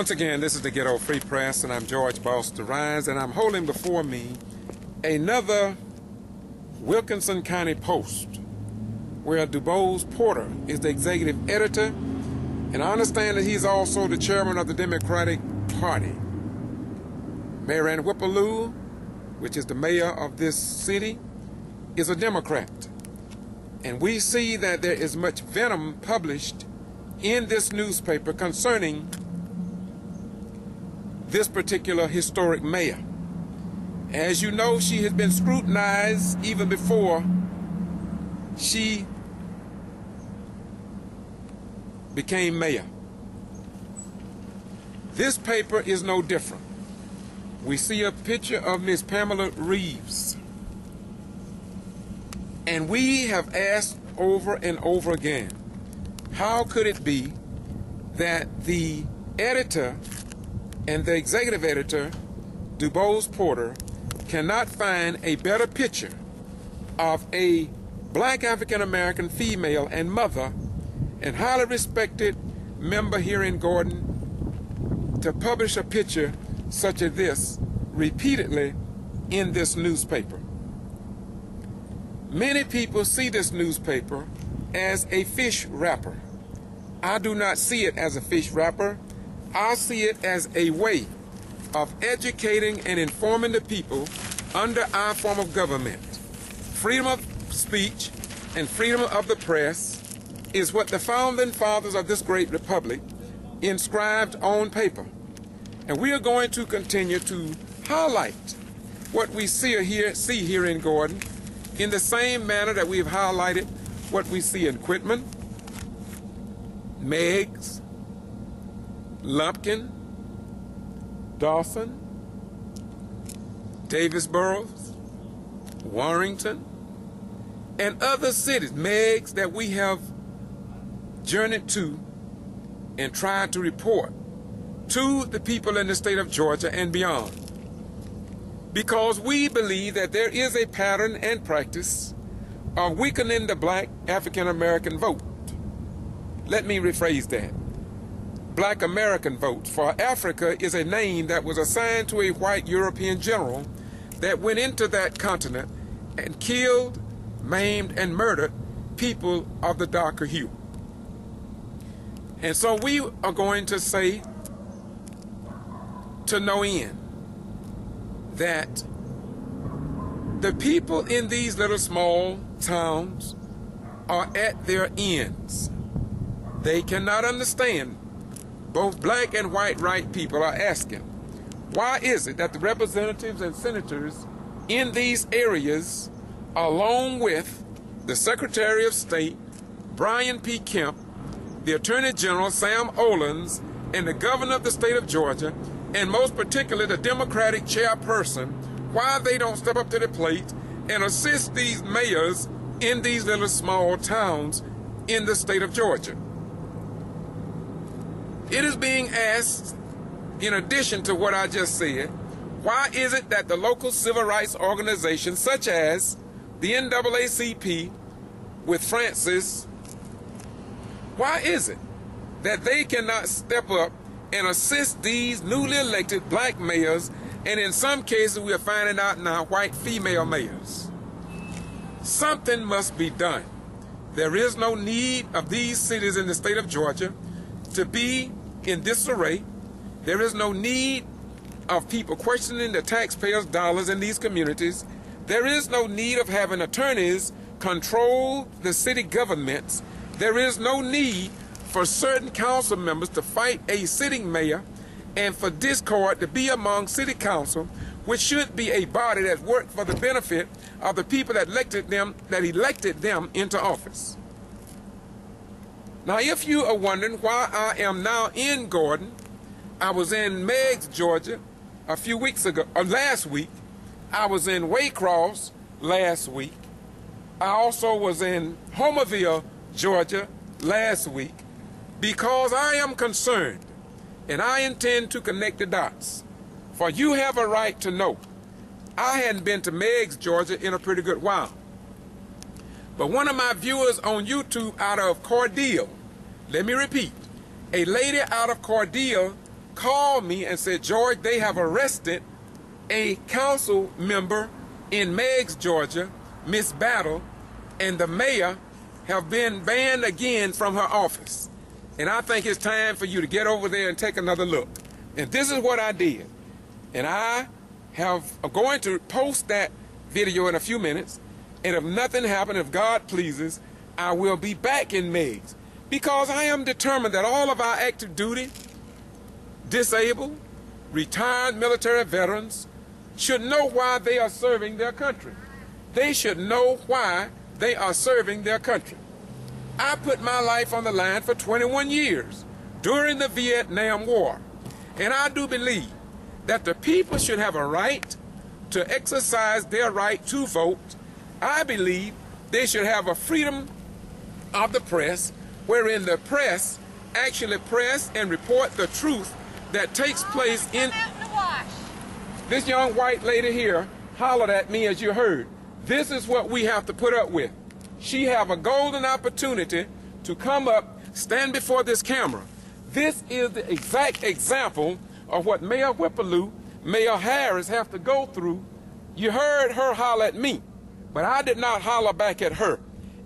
Once again, this is the Ghetto Free Press, and I'm George Valdosta-Lowndes, and I'm holding before me another Wilkinson County Post where DuBose Porter is the executive editor, and I understand that he's also the chairman of the Democratic Party. Wherein, which is the mayor of this city, is a Democrat. And we see that there is much venom published in this newspaper concerning this particular historic mayor. As you know, she has been scrutinized even before she became mayor. This paper is no different. We see a picture of Miss Pamela Reeves. And we have asked over and over again, how could it be that the editor and the executive editor, DuBose Porter, cannot find a better picture of a black African-American female and mother and highly respected member here in Gordon to publish a picture such as this repeatedly in this newspaper. Many people see this newspaper as a fish wrapper. I do not see it as a fish wrapper. I see it as a way of educating and informing the people under our form of government. Freedom of speech and freedom of the press is what the founding fathers of this great republic inscribed on paper. And we are going to continue to highlight what we see here in Gordon in the same manner that we've highlighted what we see in Quitman, Meigs, Lumpkin, Dawson, Davisboro, Warrington, and other cities, Meigs, that we have journeyed to and tried to report to the people in the state of Georgia and beyond. Because we believe that there is a pattern and practice of weakening the black African-American vote. Let me rephrase that. Black American vote, for Africa is a name that was assigned to a white European general that went into that continent and killed, maimed, and murdered people of the darker hue. And so we are going to say to no end that the people in these little small towns are at their ends. They cannot understand. Both black and white right people are asking, why is it that the representatives and senators in these areas, along with the Secretary of State, Brian P. Kemp, the Attorney General, Sam Olens, and the governor of the state of Georgia, and most particularly the Democratic chairperson, why they don't step up to the plate and assist these mayors in these little small towns in the state of Georgia? It is being asked, in addition to what I just said, why is it that the local civil rights organizations such as the NAACP with Francis, why is it that they cannot step up and assist these newly elected black mayors, and in some cases we are finding out now white female mayors? Something must be done. There is no need of these cities in the state of Georgia to be in disarray. There is no need of people questioning the taxpayers' dollars in these communities. There is no need of having attorneys control the city governments. There is no need for certain council members to fight a sitting mayor and for discord to be among city council, which should be a body that worked for the benefit of the people that elected them into office. Now, if you are wondering why I am now in Gordon, I was in Meigs, Georgia a few weeks ago, or last week. I was in Waycross last week. I also was in Homerville, Georgia last week, because I am concerned and I intend to connect the dots. For you have a right to know. I hadn't been to Meigs, Georgia in a pretty good while. But one of my viewers on YouTube out of Cordele, let me repeat, a lady out of Cordele called me and said, George, they have arrested a council member in Meigs, Georgia, Miss Battle, and the mayor have been banned again from her office. And I think it's time for you to get over there and take another look. And this is what I did. And I'm going to post that video in a few minutes. And if nothing happens, if God pleases, I will be back in Meigs. Because I am determined that all of our active duty, disabled, retired military veterans should know why they are serving their country. They should know why they are serving their country. I put my life on the line for 21 years during the Vietnam War. And I do believe that the people should have a right to exercise their right to vote. I believe they should have a freedom of the press, wherein the press actually press and report the truth that takes place in... This young white lady here hollered at me, as you heard. This is what we have to put up with. She have a golden opportunity to come up, stand before this camera. This is the exact example of what Mayor Whippaloo, Mayor Harris have to go through. You heard her holler at me, but I did not holler back at her.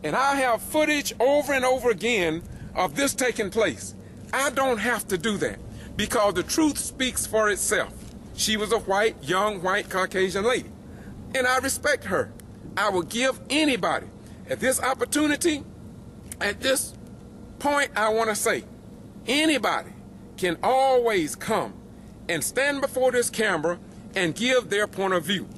And I have footage over and over again of this taking place. I don't have to do that because the truth speaks for itself. She was a white, young, white, Caucasian lady. And I respect her. I will give anybody at this opportunity, at this point, I want to say, anybody can always come and stand before this camera and give their point of view.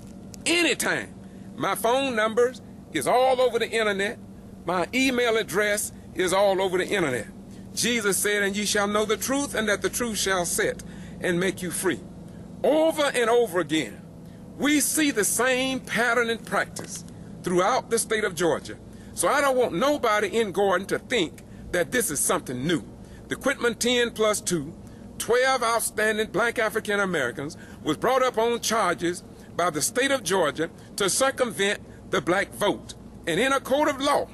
Anytime. My phone numbers is all over the internet. My email address is all over the internet. Jesus said, and ye shall know the truth, and that the truth shall set and make you free. Over and over again, we see the same pattern and practice throughout the state of Georgia. So I don't want nobody in Gordon to think that this is something new. The Quitman 10+2, 12 outstanding black African Americans was brought up on charges by the state of Georgia to circumvent the black vote. And in a court of law,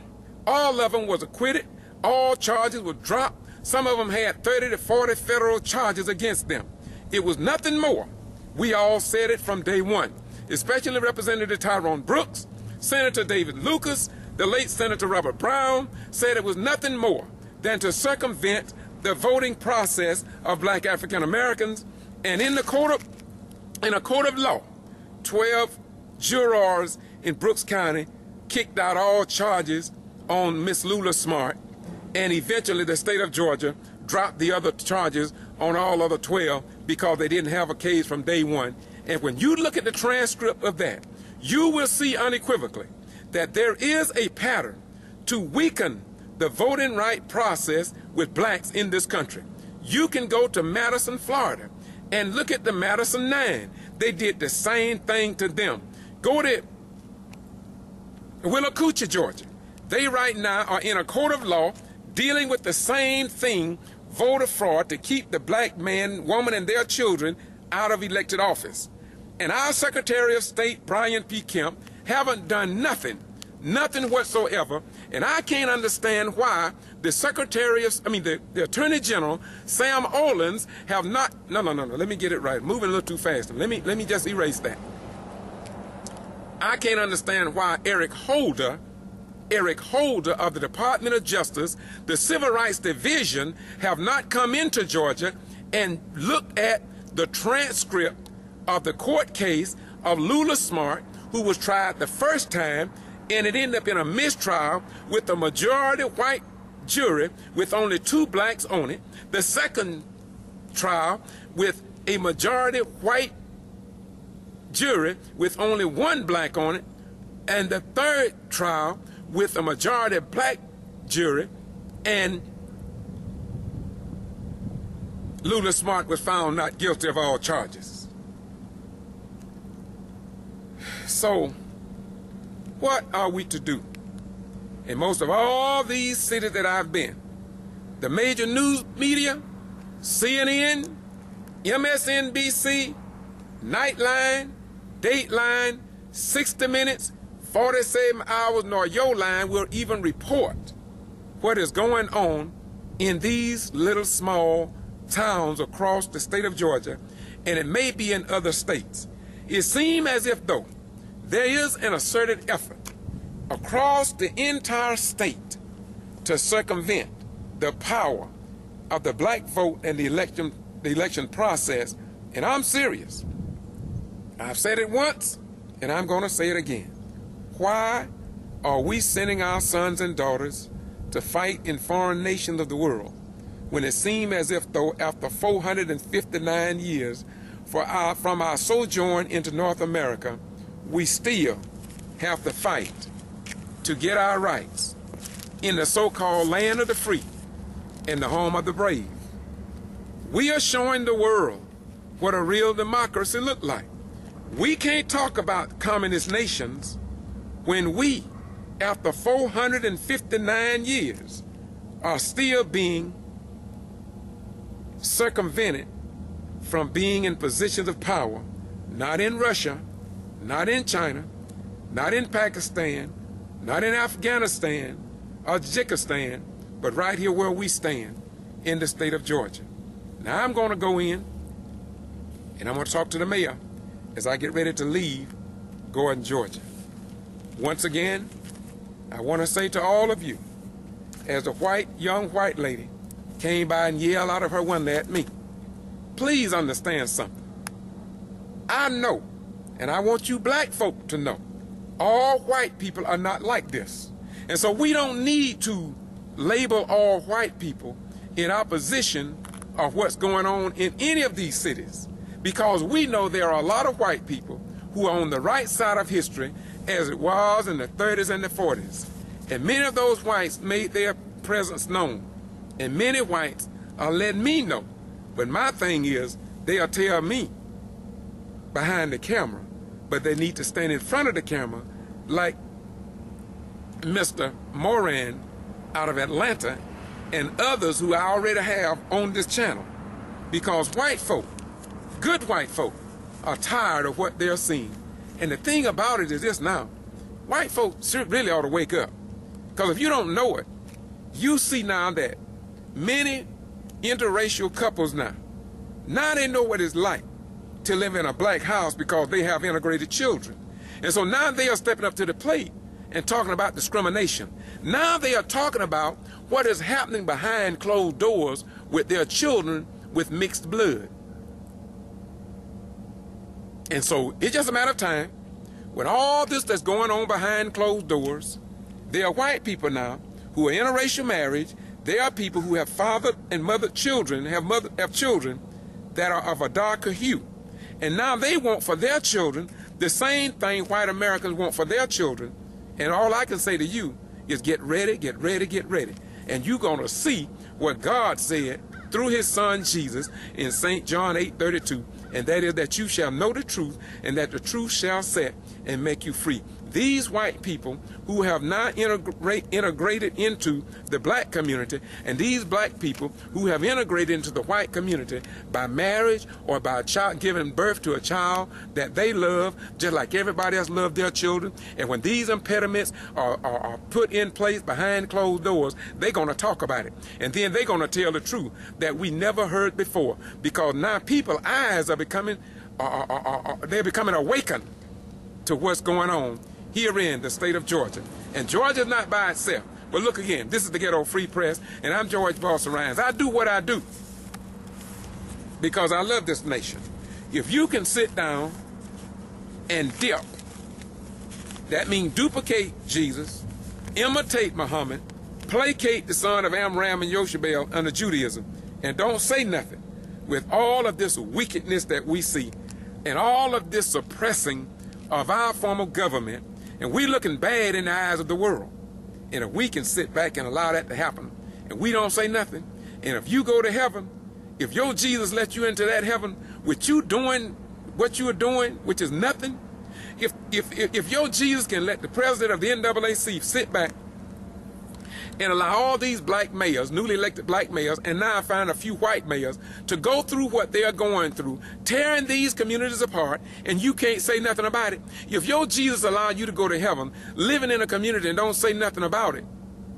all of them was acquitted, all charges were dropped. Some of them had 30 to 40 federal charges against them. It was nothing more. We all said it from day one, especially Representative Tyrone Brooks, Senator David Lucas, the late Senator Robert Brown, said it was nothing more than to circumvent the voting process of black African Americans. And in a court of law, 12 jurors in Brooks County kicked out all charges on Miss Lula Smart, and eventually the state of Georgia dropped the other charges on all other 12 because they didn't have a case from day one. And when you look at the transcript of that, you will see unequivocally that there is a pattern to weaken the voting right process with blacks in this country. You can go to Madison, Florida, and look at the Madison 9. They did the same thing to them. Go to Willacoochee, Georgia. They right now are in a court of law dealing with the same thing, voter fraud, to keep the black man, woman, and their children out of elected office. And our Secretary of State, Brian P. Kemp, haven't done nothing whatsoever. And I can't understand why the the Attorney General, Sam Olens, have not, no, let me get it right. Moving a little too fast. Let me just erase that. I can't understand why Eric Holder of the Department of Justice, the Civil Rights Division, have not come into Georgia and looked at the transcript of the court case of Lula Smart, who was tried the first time, and it ended up in a mistrial with a majority white jury with only 2 blacks on it. The second trial with a majority white jury with only 1 black on it. And the third trial with a majority black jury, and Lula Smart was found not guilty of all charges. So, what are we to do? In most of all these cities that I've been, the major news media, CNN, MSNBC, Nightline, Dateline, 60 Minutes, 47 Hours, nor your line will even report what is going on in these little small towns across the state of Georgia, and it may be in other states. It seems as if, though, there is an asserted effort across the entire state to circumvent the power of the black vote and the election process, and I'm serious. I've said it once, and I'm going to say it again. Why are we sending our sons and daughters to fight in foreign nations of the world when it seems as if, though, after 459 years from our sojourn into North America, we still have to fight to get our rights in the so-called land of the free and the home of the brave? We are showing the world what a real democracy looks like. We can't talk about communist nations when we, after 459 years, are still being circumvented from being in positions of power, not in Russia, not in China, not in Pakistan, not in Afghanistan or Tajikistan, but right here where we stand in the state of Georgia. Now I'm going to go in and I'm going to talk to the mayor as I get ready to leave Gordon, Georgia. Once again, I want to say to all of you, as a young white lady came by and yelled out of her window at me, please understand something. I know, and I want you black folk to know, all white people are not like this. And so we don't need to label all white people in opposition of what's going on in any of these cities, because we know there are a lot of white people who are on the right side of history as it was in the 30s and the 40s. And many of those whites made their presence known. And many whites are letting me know. But my thing is, they'll tell me behind the camera, but they need to stand in front of the camera like Mr. Wherein out of Atlanta and others who I already have on this channel. Because white folk, good white folk, are tired of what they're seeing. And the thing about it is this now, white folk really ought to wake up. Because if you don't know it, you see now that many interracial couples now they know what it's like to live in a black house because they have integrated children. And so now they are stepping up to the plate and talking about discrimination. Now they are talking about what is happening behind closed doors with their children with mixed blood. And so it's just a matter of time when all this that's going on behind closed doors, there are white people now who are in interracial marriage. There are people who have father and mother children, have children that are of a darker hue. And now they want for their children the same thing white Americans want for their children. And all I can say to you is get ready, get ready, get ready. And you're going to see what God said through his son Jesus in St. John 8:32. And that is that you shall know the truth, and that the truth shall set and make you free. These white people who have not integrated into the black community, and these black people who have integrated into the white community by marriage or by giving birth to a child that they love, just like everybody else loved their children. And when these impediments are put in place behind closed doors, they're going to talk about it. And then they're going to tell the truth that we never heard before, because now people's eyes are becoming, they're becoming awakened to what's going on here in the state of Georgia. And Georgia's not by itself. But look again, this is the Ghetto Free Press, and I'm George Boss Rhymes. I do what I do because I love this nation. If you can sit down and dip, that means duplicate Jesus, imitate Muhammad, placate the son of Amram and Yoshabel under Judaism, and don't say nothing with all of this wickedness that we see and all of this suppressing of our form of government, and we looking bad in the eyes of the world. And if we can sit back and allow that to happen, and we don't say nothing, and if you go to heaven, if your Jesus lets you into that heaven with you doing what you are doing, which is nothing, if your Jesus can let the president of the NAACP sit back and allow all these black mayors, newly elected black mayors, and now I find a few white mayors, to go through what they are going through, tearing these communities apart, and you can't say nothing about it. If your Jesus allowed you to go to heaven, living in a community and don't say nothing about it,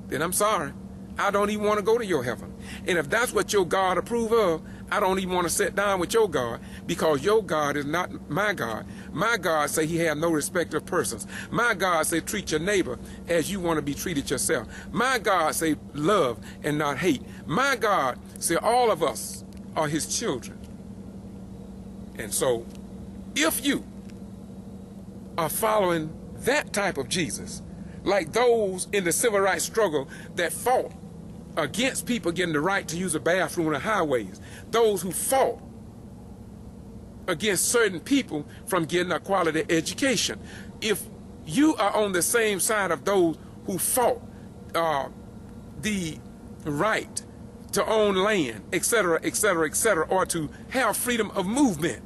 then I'm sorry. I don't even want to go to your heaven. And if that's what your God approve of, I don't even want to sit down with your God, because your God is not my God. My God say he has no respect of persons. My God say treat your neighbor as you want to be treated yourself. My God say love and not hate. My God say all of us are his children. And so if you are following that type of Jesus, like those in the civil rights struggle that fought against people getting the right to use a bathroom on the highways, those who fought against certain people from getting a quality education, if you are on the same side of those who fought the right to own land, etc., etc., etc., or to have freedom of movement,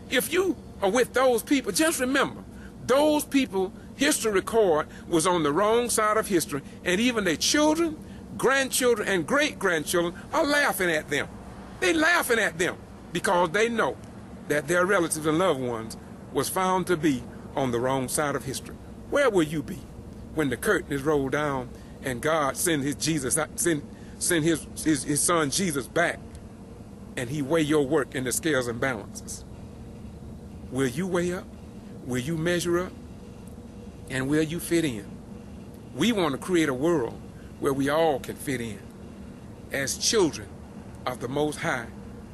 if you are with those people, just remember, those people, history record, was on the wrong side of history, and even their children, grandchildren, and great-grandchildren are laughing at them. They're laughing at them because they know that their relatives and loved ones was found to be on the wrong side of history. Where will you be when the curtain is rolled down and God send his Jesus, send his son Jesus back, and he weigh your work in the scales and balances? Will you weigh up? Will you measure up? And will you fit in? We want to create a world where we all can fit in as children of the Most High,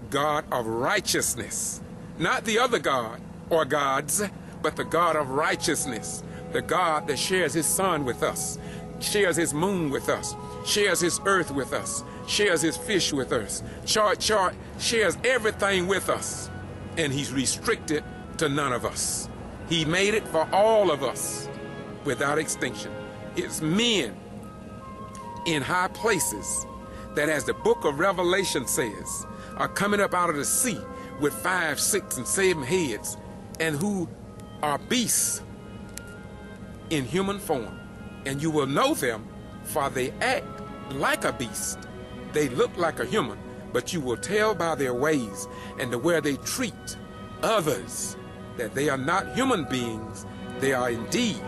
God of righteousness. Not the other God or gods, but the God of righteousness. The God that shares his sun with us, shares his moon with us, shares his earth with us, shares his fish with us, shares everything with us. And he's restricted to none of us. He made it for all of us without extinction. It's men in high places that, as the book of Revelation says, are coming up out of the sea with 5, 6, and 7 heads, and who are beasts in human form. And you will know them, for they act like a beast. They look like a human, but you will tell by their ways and the way they treat others that they are not human beings. They are indeed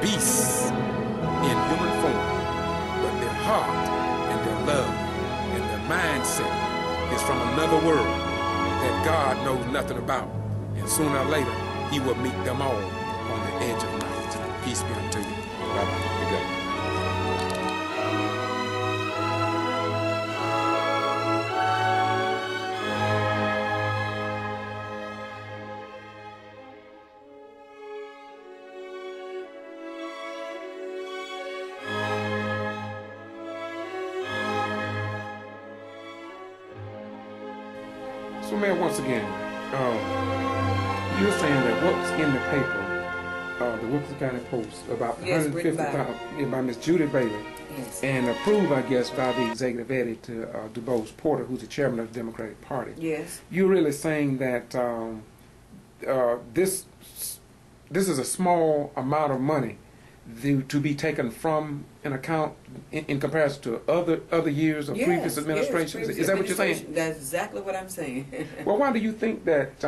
beasts in human form, but their heart and their love and their mindset is from another world that God knows nothing about. And sooner or later, he will meet them all on the edge of night. Peace be unto you. Bye-bye. Be good. So, Mayor, once again, you're saying that what's in the paper, the Wilkinson County Post, about yes, 150,000 by Miss Judy Bailey, yes, and approved, I guess, by the executive Eady to DuBose Porter, who's the chairman of the Democratic Party. yes. You're really saying that this is a small amount of money to be taken from an account in comparison to other years of previous administrations? Yes, is that what you're saying? That's exactly what I'm saying. Well, why do you think that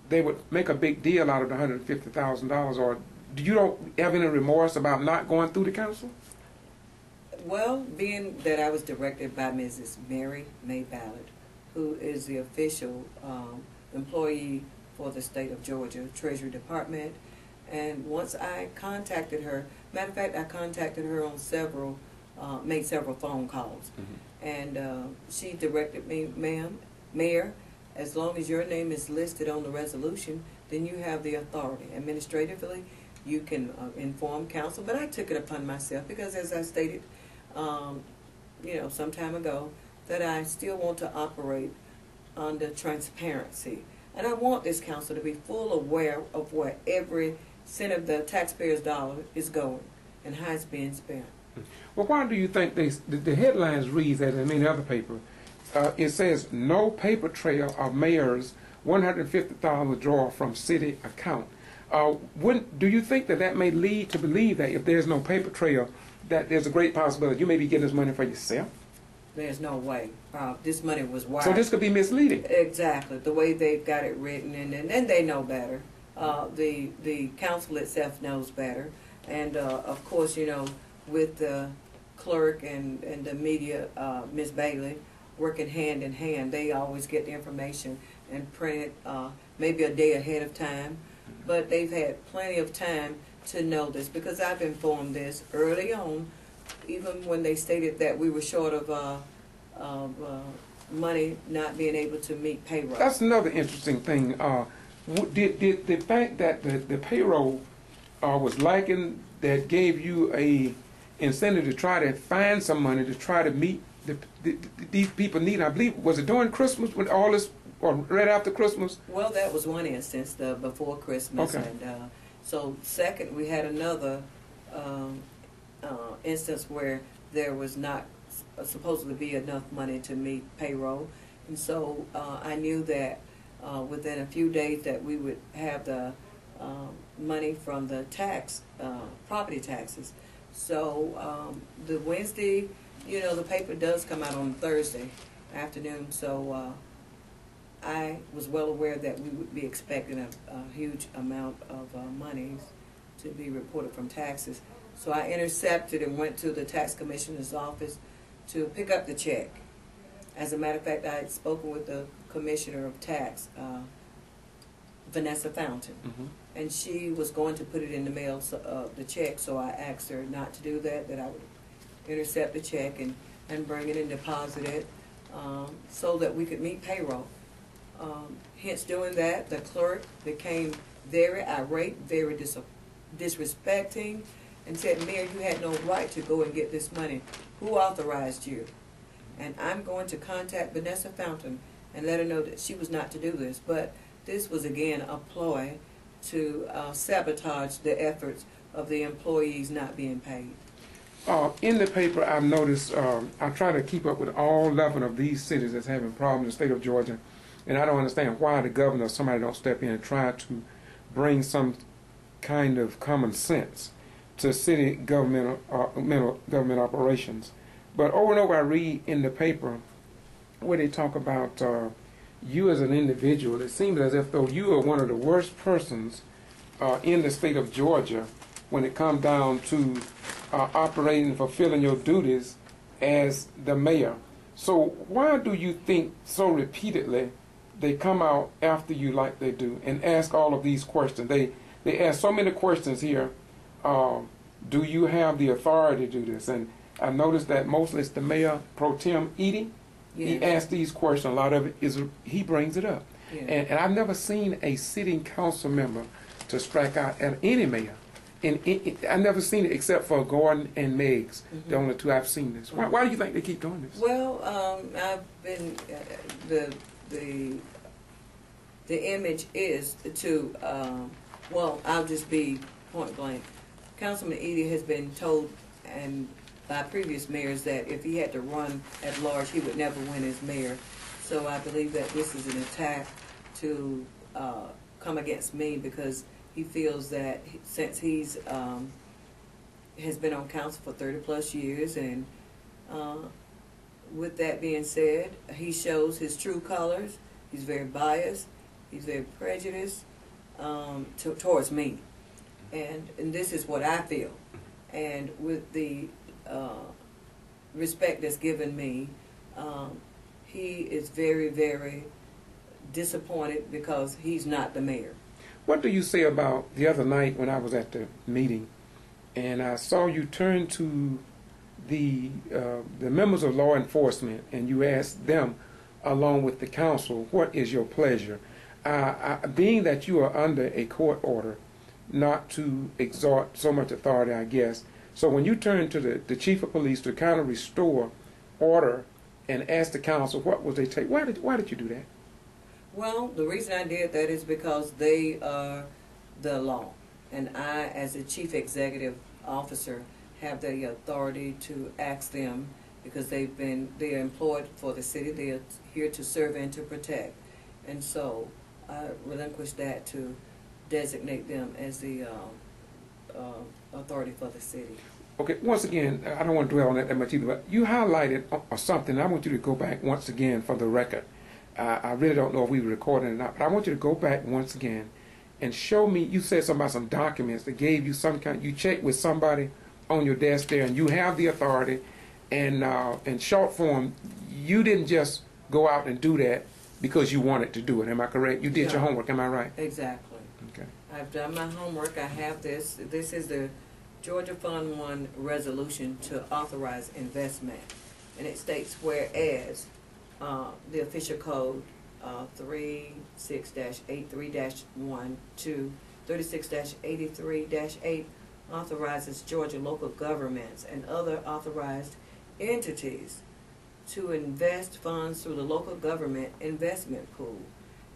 they would make a big deal out of the $150,000, or do you don't have any remorse about not going through the council? Well, being that I was directed by Mrs. Mary May Ballard, who is the official employee for the state of Georgia Treasury Department, and once I contacted her, matter of fact, I contacted her on made several phone calls, and she directed me, ma'am, Mayor, as long as your name is listed on the resolution, then you have the authority. Administratively, you can inform council, but I took it upon myself because, as I stated, some time ago, that I still want to operate under transparency, and I want this council to be full aware of where every cent of the taxpayers' dollar is going and how it's being spent. Well, why do you think the headlines read that in any other paper? It says no paper trail of mayor's $150 withdrawal from city account. Do you think that may lead to believe that if there's no paper trail, that there's a great possibility you may be getting this money for yourself? There's no way. This money was wired. So this could be misleading. Exactly, the way they've got it written, and they know better. The council itself knows better, and of course, with the clerk and the media, Ms. Bailey, working hand in hand. They always get the information and print it maybe a day ahead of time. But they've had plenty of time to know this, because I've informed this early on, even when they stated that we were short of money, not being able to meet payroll. That's another interesting thing. Did the fact that the payroll was lacking, that gave you a incentive to try to find some money to try to meet these people need? I believe, was it during Christmas when all this, or right after Christmas? Well, that was one instance, before Christmas. Okay. And so second, we had another instance where there was not supposedly be enough money to meet payroll. And so I knew that within a few days that we would have the money from the property taxes. So the Wednesday, the paper does come out on Thursday afternoon, so I was well aware that we would be expecting a huge amount of monies to be reported from taxes. So I intercepted and went to the tax commissioner's office to pick up the check. As a matter of fact, I had spoken with the commissioner of tax, Vanessa Fountain, and she was going to put it in the mail, the check, so I asked her not to do that, that I would intercept the check and bring it and deposit it so that we could meet payroll. Hence doing that, the clerk became very irate, very disrespecting, and said, "Mayor, you had no right to go and get this money. Who authorized you?" And I'm going to contact Vanessa Fountain and let her know that she was not to do this. But this was, again, a ploy to sabotage the efforts of the employees not being paid. In the paper, I've noticed, I try to keep up with all 11 of these cities that's having problems in the state of Georgia, and I don't understand why the governor or somebody don't step in and try to bring some kind of common sense to city government operations. But over and over I read in the paper where they talk about you as an individual. It seems as if though you are one of the worst persons in the state of Georgia when it comes down to operating and fulfilling your duties as the mayor. So why do you think so repeatedly they come out after you like they do and ask all of these questions? They ask so many questions here. Do you have the authority to do this? And I noticed that mostly it's the mayor pro tem, Eady. Yes. He asks these questions. A lot of it is he brings it up. Yes. And I've never seen a sitting council member to strike out at any mayor. And I've never seen it except for Gordon and Meigs, the only two I've seen this. Why do you think they keep doing this? Well, I've been the image is to well, I'll just be point blank. Councilman Eady has been told and by previous mayors that if he had to run at large, he would never win as mayor. So I believe that this is an attack to come against me, because he feels that since he's has been on council for 30+ years, and with that being said, he shows his true colors. He's very biased. He's very prejudiced towards me, and this is what I feel. And with the respect that's given me, he is very, very disappointed because he's not the mayor. What do you say about the other night when I was at the meeting and I saw you turn to the members of law enforcement and you asked them, along with the council, what is your pleasure? Being that you are under a court order not to exert so much authority, I guess, so when you turn to the chief of police to kind of restore order and ask the council what would they take, why did you do that? Well, the reason I did that is because they are the law, and I, as a chief executive officer, have the authority to ask them, because they are employed for the city. They are here to serve and to protect, and so I relinquished that to designate them as the authority for the city. Okay, once again, I don't want to dwell on that much either, but you highlighted something. I want you to go back once again for the record. I really don't know if we were recording or not, but I want you to go back once again and show me. You said something about some documents that gave you some kind. You checked with somebody on your desk there, and you have the authority. And in short form, you didn't just go out and do that because you wanted to do it. Am I correct? You did your homework. Am I right? Exactly. Okay. I've done my homework. I have this. This is the Georgia Fund 1 resolution to authorize investment. And it states, whereas the official code 36-83-1 to 36-83-8 authorizes Georgia local governments and other authorized entities to invest funds through the local government investment pool.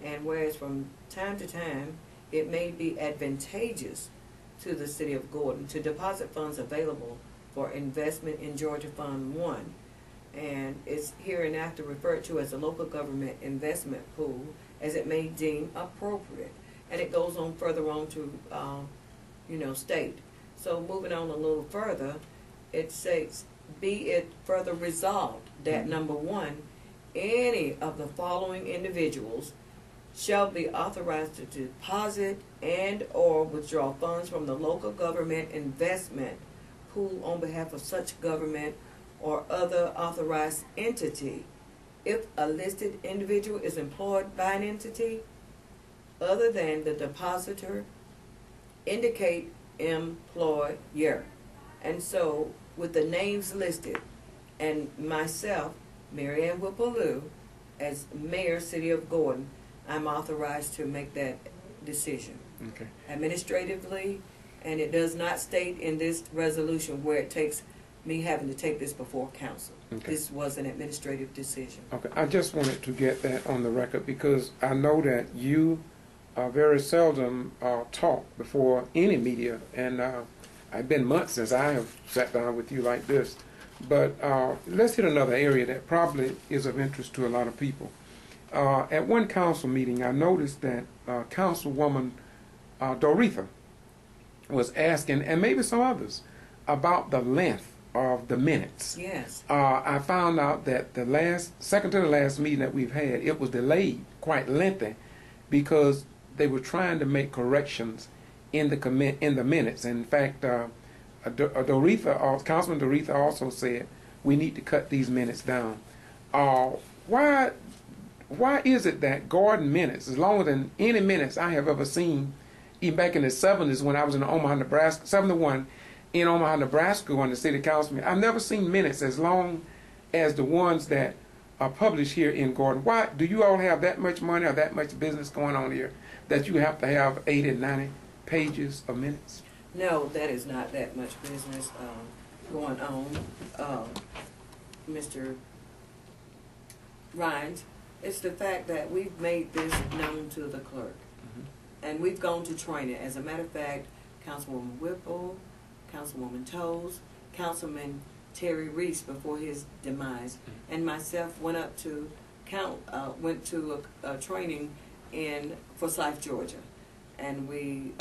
And whereas from time to time it may be advantageous to the City of Gordon to deposit funds available for investment in Georgia Fund 1, and it's hereinafter referred to as the local government investment pool as it may deem appropriate. And it goes on further on to state. So moving on a little further, it says, be it further resolved that number 1, any of the following individuals shall be authorized to deposit and or withdraw funds from the local government investment pool on behalf of such government or other authorized entity if a listed individual is employed by an entity other than the depositor indicate employer. And so with the names listed and myself, Mary Ann Whipple-Lew, as Mayor, City of Gordon, I'm authorized to make that decision. Okay. Administratively, and it does not state in this resolution where it takes me having to take this before council. Okay. This was an administrative decision. Okay. I just wanted to get that on the record because I know that you very seldom talk before any media, and I've been months since I have sat down with you like this. But let's hit another area that probably is of interest to a lot of people. At one council meeting, I noticed that Councilwoman Doretha was asking, and maybe some others, about the length of the minutes. Yes. I found out that the second to the last meeting that we've had, it was delayed quite lengthy because they were trying to make corrections in the minutes. In fact, Councilman Doretha also said we need to cut these minutes down. Why is it that Gordon minutes, as longer than any minutes I have ever seen, even back in the 70s when I was in Omaha, Nebraska, 71 in Omaha, Nebraska on the city council, I've never seen minutes as long as the ones that are published here in Gordon. Why do you all have that much money or that much business going on here that you have to have 80 and 90 pages of minutes? No, that is not that much business going on, Mr. Rhines. It's the fact that we've made this known to the clerk. And we've gone to training. As a matter of fact, Councilwoman Whipple, Councilwoman Toles, Councilman Terry Reese before his demise, and myself went up to went to a training in Forsyth, Georgia, and we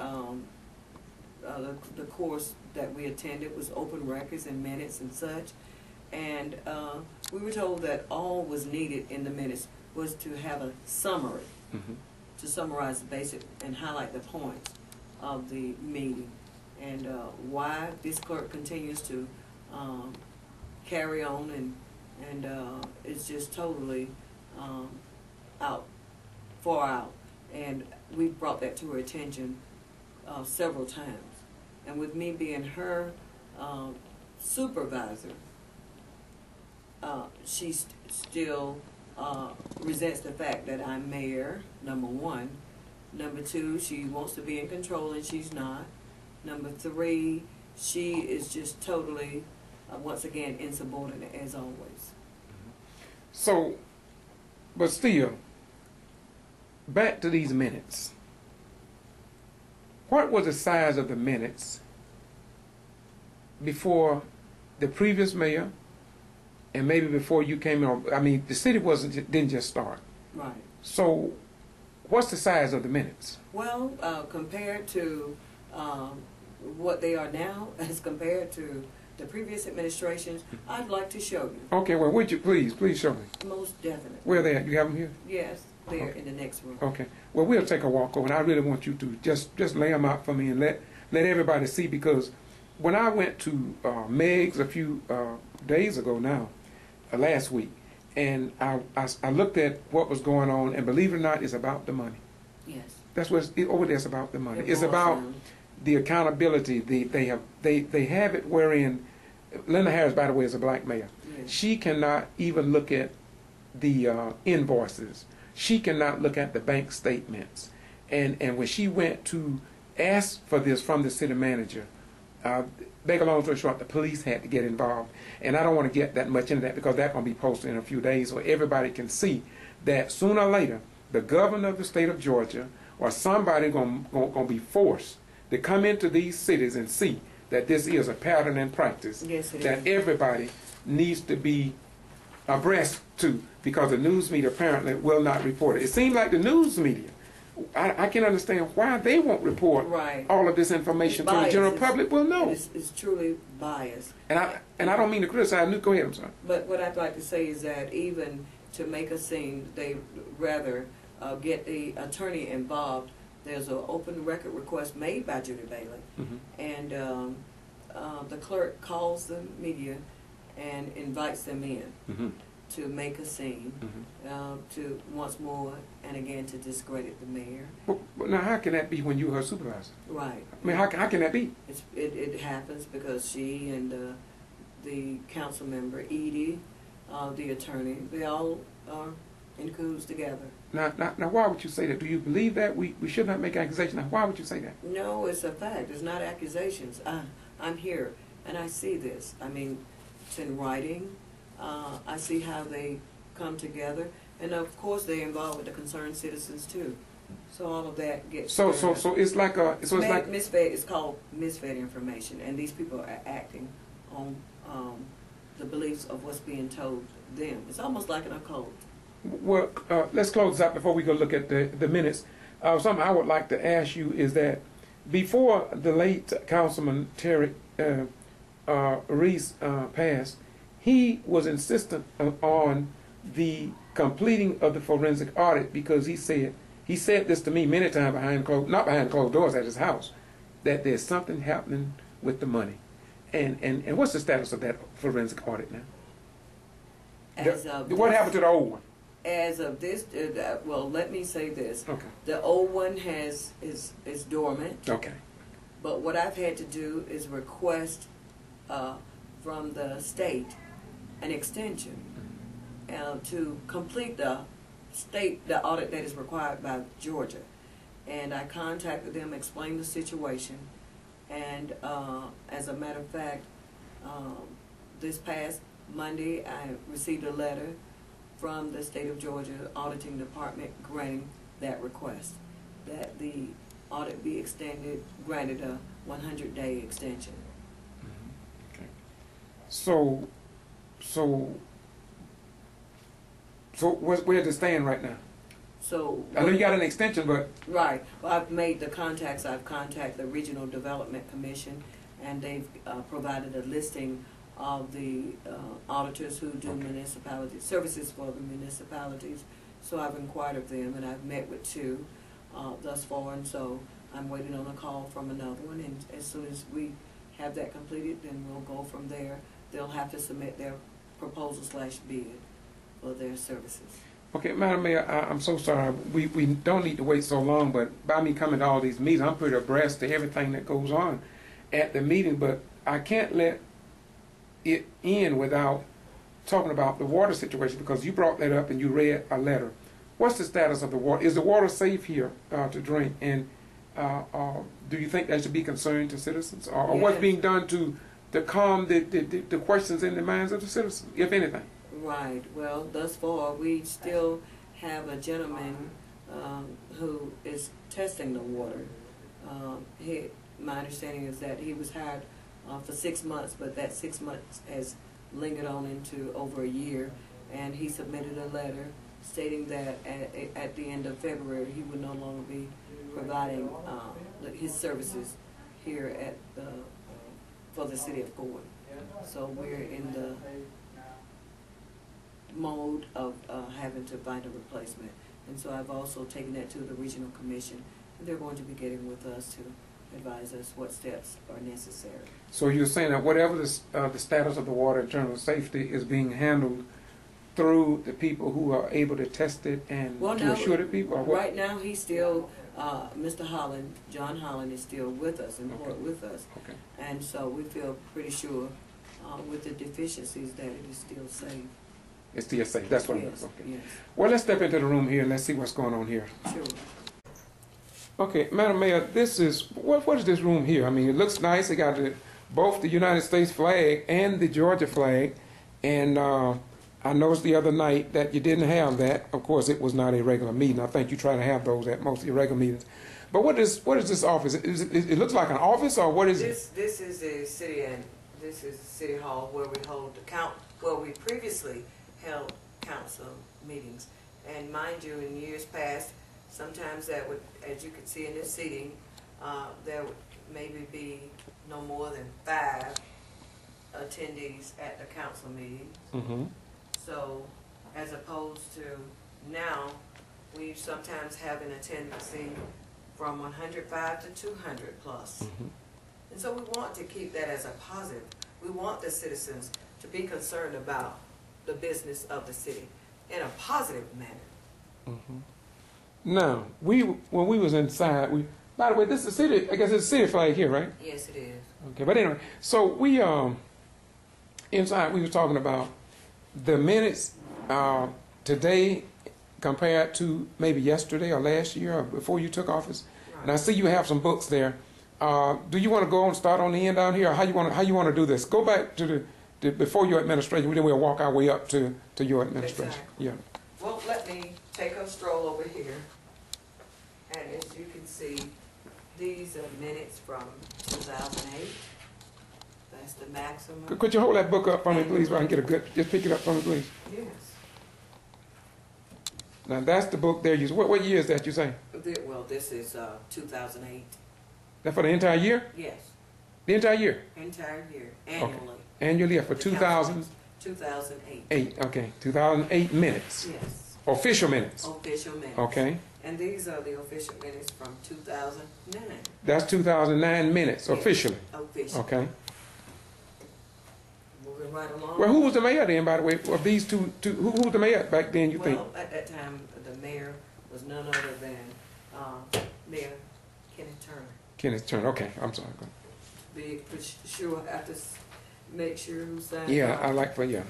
the course that we attended was open records and minutes and such, and we were told that all was needed in the minutes was to have a summary. To summarize the basic and highlight the points of the meeting, and why this clerk continues to carry on and it's just totally far out. And we've brought that to her attention several times. And with me being her supervisor, she still resents the fact that I'm mayor, number 1. Number 2, she wants to be in control and she's not. Number 3, she is just totally, once again, insubordinate as always. So, but still, back to these minutes. What was the size of the minutes before the previous mayor and maybe before you came in? I mean, the city didn't just start. Right. So, what's the size of the minutes? Well, compared to what they are now, as compared to the previous administrations, I'd like to show you. Okay, well, would you please show me? Most definitely. Where are they at? You have them here? Yes, they're Okay. in the next room. Okay. Well, we'll take a walk over, and I really want you to just lay them out for me and let everybody see, because when I went to Meg's a few days ago now, last week, and I looked at what was going on, and believe it or not, it's about the money. Yes. That's what over there. It's about the money. It It's boils about down. the accountability. They have it wherein Linda Harris, by the way, is a black mayor. Yes. She cannot even look at the invoices. She cannot look at the bank statements. And when she went to ask for this from the city manager, make a long story short, the police had to get involved. And I don't want to get that much into that because that's going to be posted in a few days so everybody can see that sooner or later, the governor of the state of Georgia or somebody going to be forced to come into these cities and see that this is a pattern and practice Yes, it that is. everybody needs to be abreast to, because the news media apparently will not report it. It seems like the news media, I can understand why they won't report Right. all of this information It's to the general biased. public. Well, no. It's truly biased. And I don't mean to criticize. Go ahead, I'm sorry. But what I'd like to say is that even to make a scene, they rather get the attorney involved. There's an open record request made by Judy Bailey, and the clerk calls the media and invites them in to make a scene, to once more and again to discredit the mayor. But now, how can that be when you're her supervisor? Right. I mean, how can that be? It happens because she and the council member, Eady, the attorney, they all are in cahoots together. Now, why would you say that? Do you believe that? We should not make accusations. Now, why would you say that? No, it's a fact. It's not accusations. I'm here, and I see this. I mean, it's in writing. I see how they come together, and of course they involve with the concerned citizens too. So all of that gets. So it's like misfed. It's called misfed information, and these people are acting on the beliefs of what's being told them. It's almost like an occult. Well, let's close out before we go look at the minutes. Something I would like to ask you is that before the late Councilman Terry Reese passed, he was insistent on the completing of the forensic audit because he said this to me many times not behind closed doors at his house, that there's something happening with the money. And what's the status of that forensic audit now? What happened to the old one? As of this, well, let me say this. Okay. The old one is dormant. Okay. But what I've had to do is request from the state an extension to complete the audit that is required by Georgia. And I contacted them, explained the situation, and as a matter of fact, this past Monday I received a letter from the state of Georgia auditing department granting that request, that the audit be extended, granted a 100-day extension. Okay. So where's it stand right now? So I know you got an extension, but right. Well, I've made the contacts. I've contacted the Regional Development Commission, and they've provided a listing of the auditors who do municipality services for the municipalities. So I've inquired of them, and I've met with two thus far, and so I'm waiting on a call from another one. And as soon as we have that completed, then we'll go from there. They'll have to submit their proposal/bid for their services. okay, Madam Mayor, I'm so sorry. We don't need to wait so long, but by me coming to all these meetings, I'm pretty abreast to everything that goes on at the meeting, but I can't let it end without talking about the water situation, because you brought that up and you read a letter. What's the status of the water? Is the water safe here to drink? And do you think that should be concerned to citizens? Or what's being done to calm the questions in the minds of the citizens, if anything? Right. Well, thus far, we still have a gentleman who is testing the water. My understanding is that he was hired for 6 months, but that 6 months has lingered on into over a year, and he submitted a letter stating that at the end of February he would no longer be providing his services here at for the city of Gordon. So we're in the mode of having to find a replacement, and so I've also taken that to the regional commission, and they're going to be getting with us to advise us what steps are necessary. So you're saying that whatever the status of the water in terms of safety is being handled through the people who are able to test it and to assure the people? Or what? Right now, he's still, Mr. Holland, John Holland is still with us, employed with us. Okay. And so we feel pretty sure with the deficiencies that it is still safe. It's still safe. That's what it is. Yes, Okay. yes. Well, let's step into the room here and let's see what's going on here. Sure. Okay, Madam Mayor, this is, what is this room here? I mean, it looks nice. It got both the United States flag and the Georgia flag. And I noticed the other night that you didn't have that. Of course, it was not a regular meeting. I think you try to have those at most of your regular meetings. But what is this office? It looks like an office, or what is it? This is the city, and this is the city hall where we hold where we previously held council meetings. And mind you, in years past, sometimes that would, as you can see in this seating, there would maybe be no more than 5 attendees at the council meeting. Mm-hmm. So, as opposed to now, we sometimes have an attendance from 105 to 200 plus. Mm-hmm. And so we want to keep that as a positive. We want the citizens to be concerned about the business of the city in a positive manner. Mm-hmm. Now, when we was inside, by the way, this is the city, I guess it's the city flag here, right? Yes, it is. Okay, but anyway, so we, inside we were talking about the minutes today compared to maybe yesterday or last year or before you took office. Right. And I see you have some books there. Do you want to go and start on the end down here, or how you want to do this? Go back to the before your administration, then we'll walk our way up to your administration. Exactly. Yeah. Well, let me take a stroll over here. And as you can see, these are minutes from 2008. That's the maximum. Could you hold that book up for me, please, where I can get a good, just pick it up for me, please. Yes. Now, that's the book there. What year is that, you say? Well, this is 2008. That for the entire year? Yes. The entire year? Entire year, annually. Okay. Annually, yeah, for 2008. 2008, okay. 2008 minutes. Yes. Official minutes. Official minutes. Okay. And these are the official minutes from 2009. That's 2009 minutes, Yes. officially. Official. Okay. Moving right along. Well, who was the mayor then, by the way, of these two who was the mayor back then, you think? Well, at that time, the mayor was none other than Mayor Kenneth Turner. Kenneth Turner, okay, I'm sorry. Go ahead. For sure, I have to make sure who signed Yeah, off. I like for, yeah.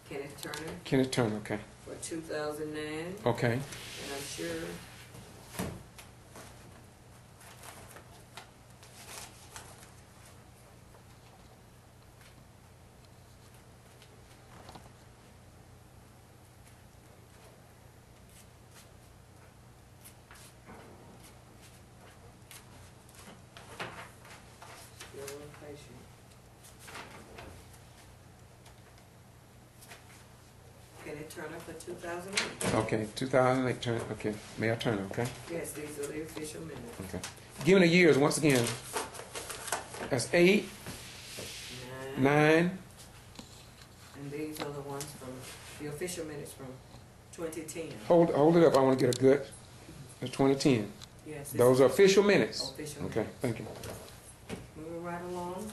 Kenneth Turner Kenneth Turner, okay. for 2009. Okay. And I'm sure you're a little patient. Kenneth Turner for 2008. Okay, 2008 Turner, okay. Mayor Turner, okay. Yes, these are the official minutes. Okay. Given the years, once again, that's 8, 9. And these are the ones from, the official minutes from 2010. Hold it up, I want to get a good, it's 2010. Yes. Those are official minutes. Official Okay, minutes. thank you. Moving right along.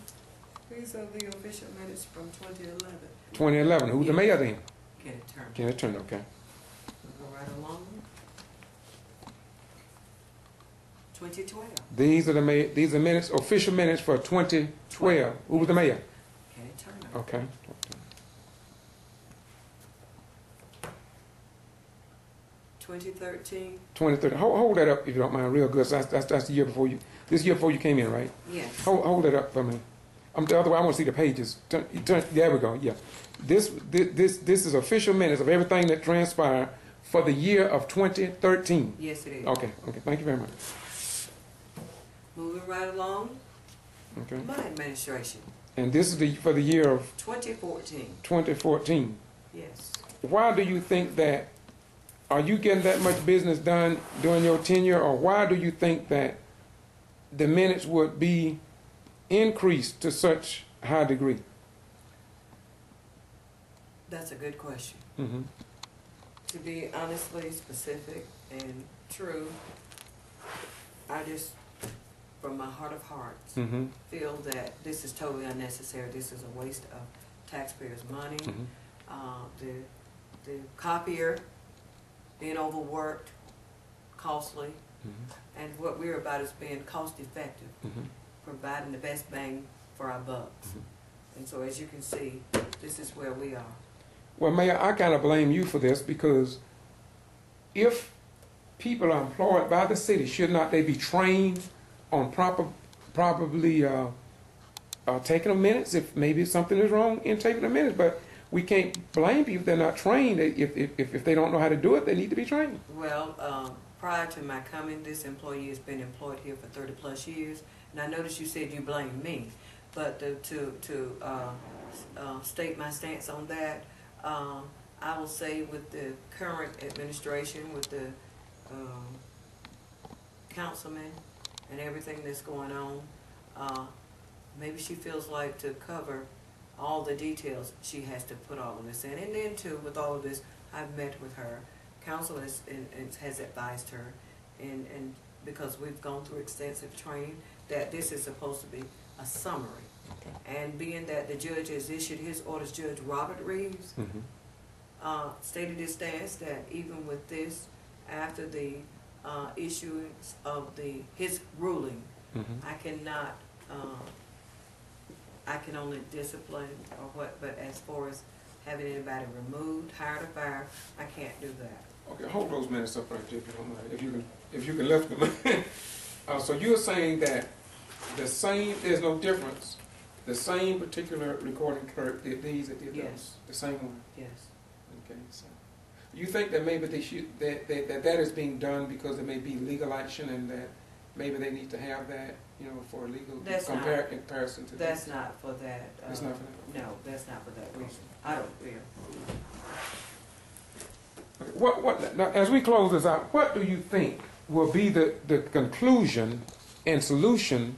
These are the official minutes from 2011. 2011, who's the mayor then? Kenneth Turner. Kenneth Turner, okay. Moving right along. 2012. These are minutes, official minutes for 2012. Who was the mayor? Kenneth Turner. Okay. 2013. 2013. Hold that up if you don't mind, real good. So that's the year before you. This year before you came in, right? Yes. Hold that up for me. The other way, I want to see the pages. There we go. Yeah. This is official minutes of everything that transpired for the year of 2013. Yes, it is. Okay. Okay. Thank you very much. Moving right along. Okay. My administration. And this is for the year of 2014. 2014. Yes. Why do you think that? Are you getting that much business done during your tenure, or why do you think that the minutes would be increased to such high degree? That's a good question. Mm-hmm. To be honestly specific and true, I just, from my heart of hearts, feel that this is totally unnecessary. This is a waste of taxpayers' money. The copier being overworked, costly, and what we're about is being cost effective, providing the best bang for our bucks. And so as you can see, this is where we are. Well, Mayor, I kind of blame you for this, because if people are employed by the city, should not they be trained on probably taking the minutes if maybe something is wrong in taking the minutes? But we can't blame people if they're not trained. If they don't know how to do it, they need to be trained. Well, prior to my coming, this employee has been employed here for 30+ years, and I noticed you said you blame me. But to state my stance on that, I will say with the current administration, with the councilman and everything that's going on, maybe she feels like to cover all the details, she has to put all of this in. And then too, with all of this, I've met with her. Council has advised her, and because we've gone through extensive training, that this is supposed to be a summary. Okay. And being that the judge has issued his orders, Judge Robert Reeves, stated his stance that even with this, after the issuance of his ruling, I cannot, I can only discipline or what, but as far as having anybody removed, hired or fired, I can't do that. Okay, hold those minutes up right there if you don't mind. If you can lift them. So you're saying that the same, there's no difference, the same particular recording clerk did these, that did those? The same one? Yes. Okay, so you think that maybe they should, that is being done because there may be legal action, and that maybe they need to have that, you know, for a legal comparison to that? That's not for that. It's not for that? No, that's not for that reason. I don't feel. Okay, now, as we close this out, what do you think will be the conclusion and solution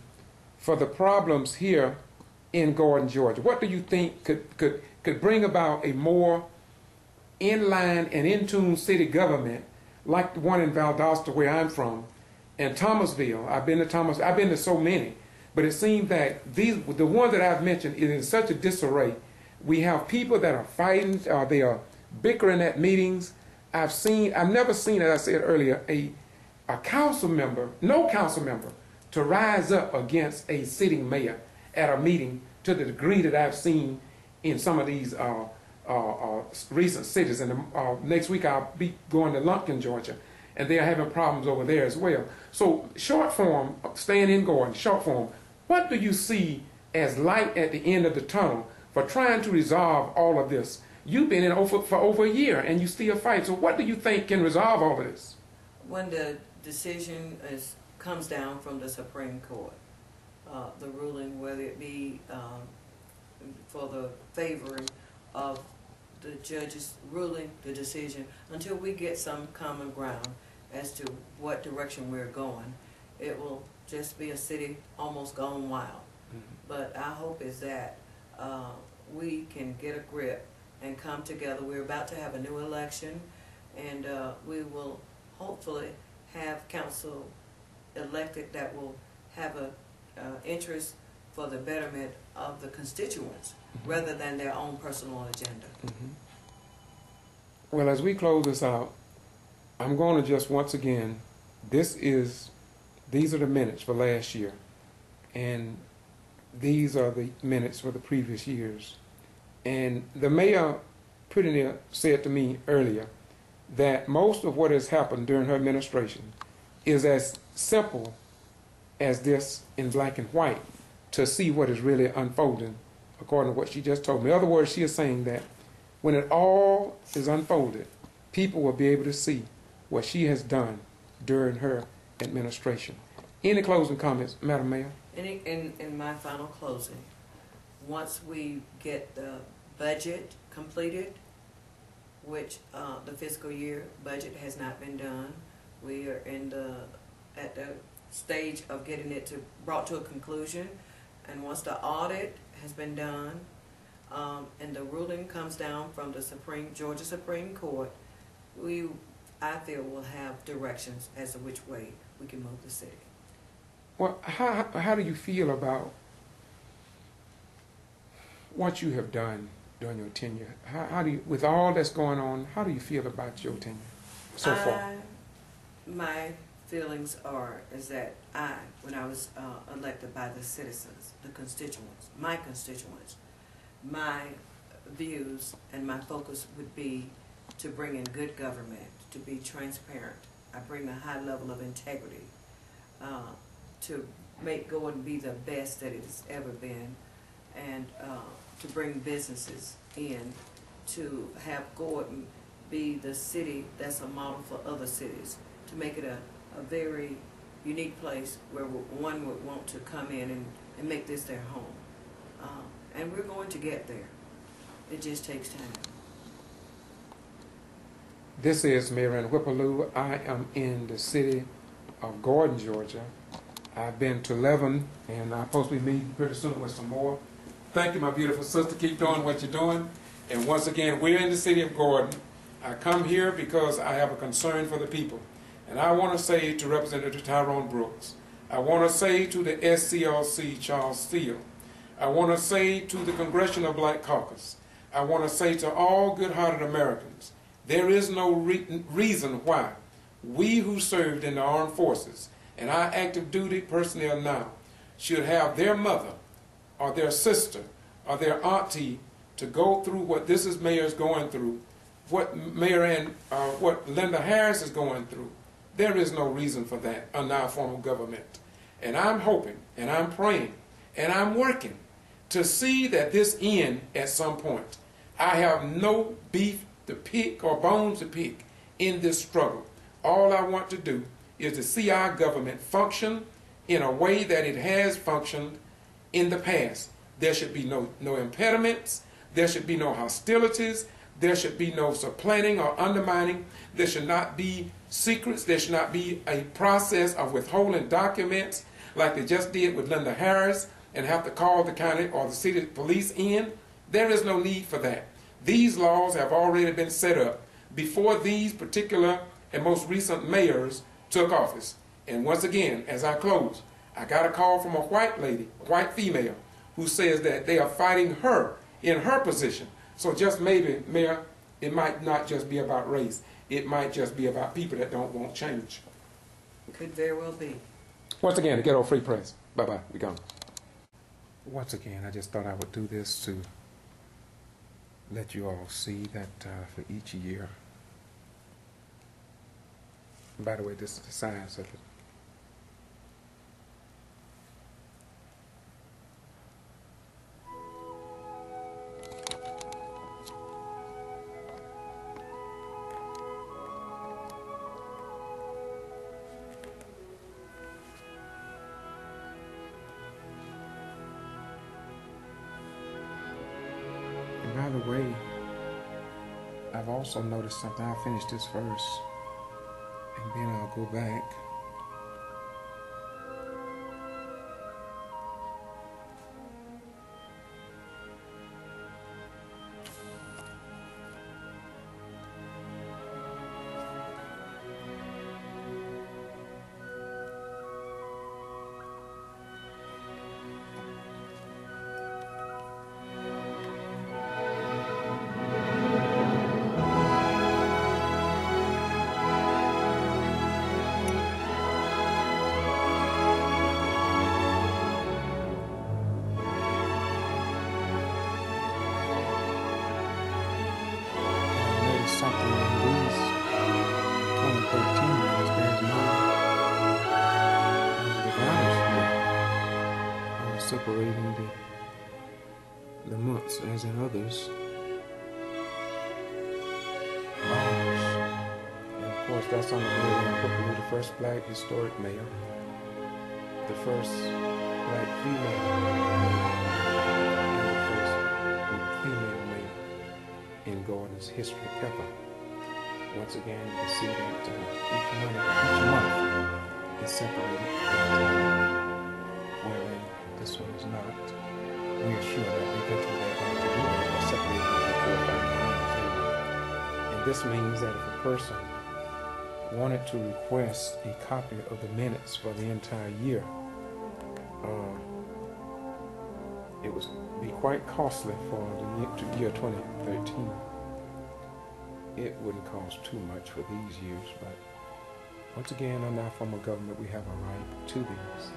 for the problems here in Gordon, Georgia? What do you think could bring about a more in-line and in-tune city government like the one in Valdosta, where I'm from, and Thomasville? I've been to so many, but it seems that the ones that I've mentioned is in such a disarray. We have people that are fighting, they are bickering at meetings. I've never seen, as I said earlier, a council member, no council member, to rise up against a sitting mayor at a meeting to the degree that I've seen in some of these recent cities. And next week I'll be going to Lumpkin, Georgia, and they're having problems over there as well. So short form, staying in Gordon, short form, what do you see as light at the end of the tunnel for trying to resolve all of this? You've been in for over a year and you still fight. So what do you think can resolve all of this? When the decision comes down from the Supreme Court, the ruling, whether it be for the favoring of the judge's ruling, the decision, until we get some common ground as to what direction we're going, it will just be a city almost gone wild. But our hope is that we can get a grip and come together. We're about to have a new election, and we will hopefully have council elected that will have a interest for the betterment of the constituents rather than their own personal agenda. Well, as we close this out, I'm going to just once again, these are the minutes for last year, and these are the minutes for the previous years. And the mayor pretty near said to me earlier that most of what has happened during her administration is as simple as this in black and white to see what is really unfolding according to what she just told me. In other words, she is saying that when it all is unfolded, people will be able to see what she has done during her administration. Any closing comments, Madam Mayor? In my final closing, once we get the budget completed, which the fiscal year budget has not been done, we are at the stage of getting it brought to a conclusion, and once the audit has been done, and the ruling comes down from the Georgia Supreme Court, I feel will have directions as to which way we can move the city. Well, how do you feel about what you have done during your tenure? How do you, with all that's going on, how do you feel about your tenure so far? My feelings is that when I was elected by the citizens, the constituents, my views and my focus would be to bring in good government, to be transparent. I bring a high level of integrity, to make Gordon be the best that it has ever been, and to bring businesses in, to have Gordon be the city that's a model for other cities, to make it a very unique place where one would want to come in and make this their home. And we're going to get there. It just takes time. This is Mayor Whippaloo. I am in the city of Gordon, Georgia. I've been to 11, and I'm supposed to be meeting pretty soon with some more. Thank you, my beautiful sister. Keep doing what you're doing. And once again, we're in the city of Gordon. I come here because I have a concern for the people. And I want to say to Representative Tyrone Brooks, I want to say to the SCLC Charles Steele, I want to say to the Congressional Black Caucus, I want to say to all good-hearted Americans, there is no reason why we who served in the armed forces and our active duty personnel now should have their mother or their sister or their auntie to go through what this mayor is going through, what Mayor and what Linda Harris is going through. There is no reason for that under our form of government. And I'm hoping and I'm praying and I'm working to see that this end at some point. I have no beef to pick or bones to pick in this struggle. All I want to do is to see our government function in a way that it has functioned in the past. There should be no impediments. There should be no hostilities. There should be no supplanting or undermining. There should not be secrets. There should not be a process of withholding documents like they just did with Linda Harris and have to call the county or the city police in. There is no need for that. These laws have already been set up before these particular and most recent mayors took office. And once again, as I close, I got a call from a white lady, a white female, who says that they are fighting her in her position. So just maybe, Mayor, it might not just be about race. It might just be about people that don't want change. Could very well be. Once again, the Ghetto Free Press. Bye-bye. We gone. Once again, I just thought I would do this to let you all see that for each year. By the way, this is the science of it. By the way, I've also noticed something. I'll finish this verse and then I'll go back. Something in these 2013 years, there's no dividers separating the months as in others. And of course, that's on the Mayor, the first black historic mayor, the first black female mayor, and the first female mayor in Gordon's history ever. Once again, you can see that each month is separated, wherein this one is not. We are sure that eventually they're going to do it, or separate into 4 or 5 months anyway. And this means that if a person wanted to request a copy of the minutes for the entire year, it would be quite costly for the year 2013. It wouldn't cost too much for these years, but once again, under our form of government, we have a right to these.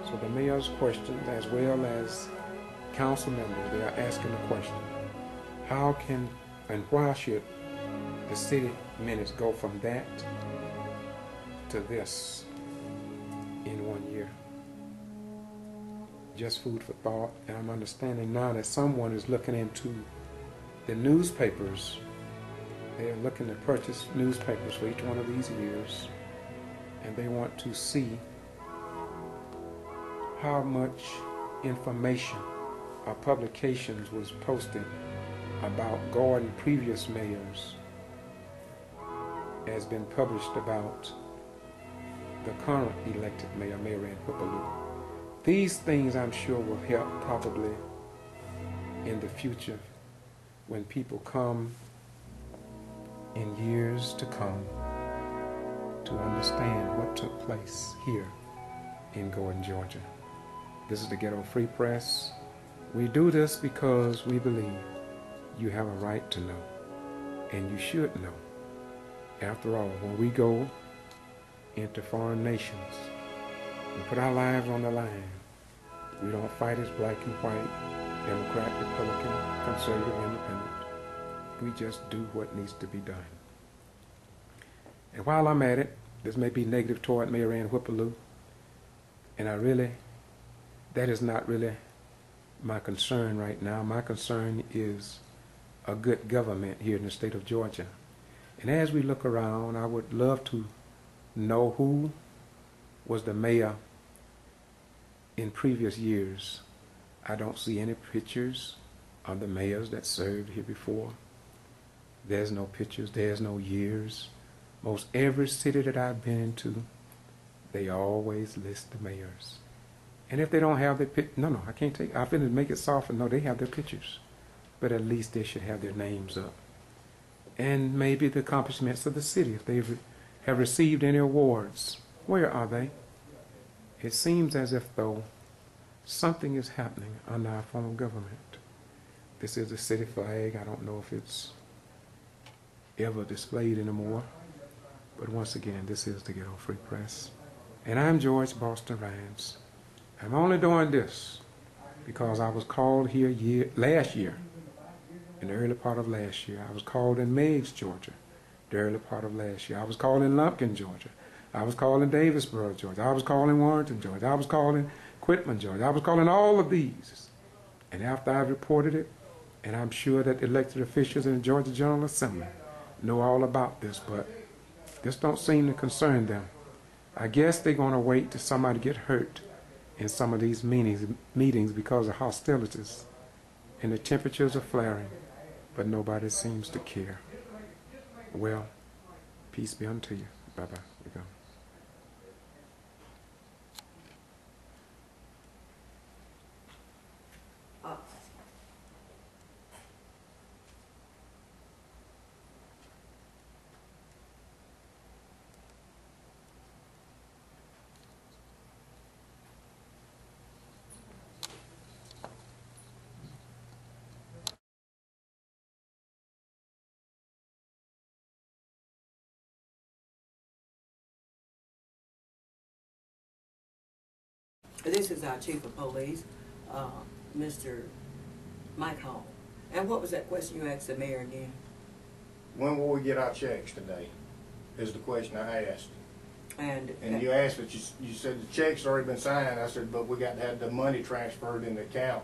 So the mayor's questions, as well as council members, they are asking the question, how can and why should the city minutes go from that to this in 1 year? Just food for thought. And I'm understanding now that someone is looking into the newspapers. They're looking to purchase newspapers for each one of these years, and they want to see how much information or publications was posted about Gordon previous mayors has been published about the current elected mayor, Wherein. These things, I'm sure, will help probably in the future when people come in years to come to understand what took place here in Gordon, Georgia. This is the Ghetto Free Press. We do this because we believe you have a right to know, and you should know. After all, when we go into foreign nations and put our lives on the line, we don't fight as black and white, Democrat, Republican, conservative, independent. We just do what needs to be done. And while I'm at it, this may be negative toward Wherein, and that is not really my concern right now. My concern is a good government here in the state of Georgia. And as we look around, I would love to know who was the mayor in previous years. I don't see any pictures of the mayors that served here before. There's no pictures, there's no years. Most every city that I've been into, they always list the mayors. And if they don't have their I can't take, I finna make it soft, no, they have their pictures. But at least they should have their names up. And maybe the accomplishments of the city, if they have received any awards. Where are they? It seems as if, though, something is happening under our form of government. This is the city flag. I don't know if it's ever displayed anymore. But once again, this is the Ghetto Free Press. And I'm George Boston Rhymes. I'm only doing this because I was called here last year, in the early part of last year. I was called in Meigs, Georgia, the early part of last year. I was called in Lumpkin, Georgia. I was called in Davisboro, Georgia. I was called in Warrenton, Georgia. I was called in Quitman, Georgia. I was called in all of these. And after I reported it, and I'm sure that elected officials in the Georgia General Assembly know all about this, but this don't seem to concern them. I guess they're going to wait till somebody get hurt in some of these meetings because of hostilities, and the temperatures are flaring, but nobody seems to care. Well, peace be unto you. Bye-bye. We're gone. This is our chief of police, Mr. Mike Hall. And what was that question you asked the mayor again? When will we get our checks today, is the question I asked. And you asked, but you said the check's already been signed. I said, but we got to have the money transferred in the account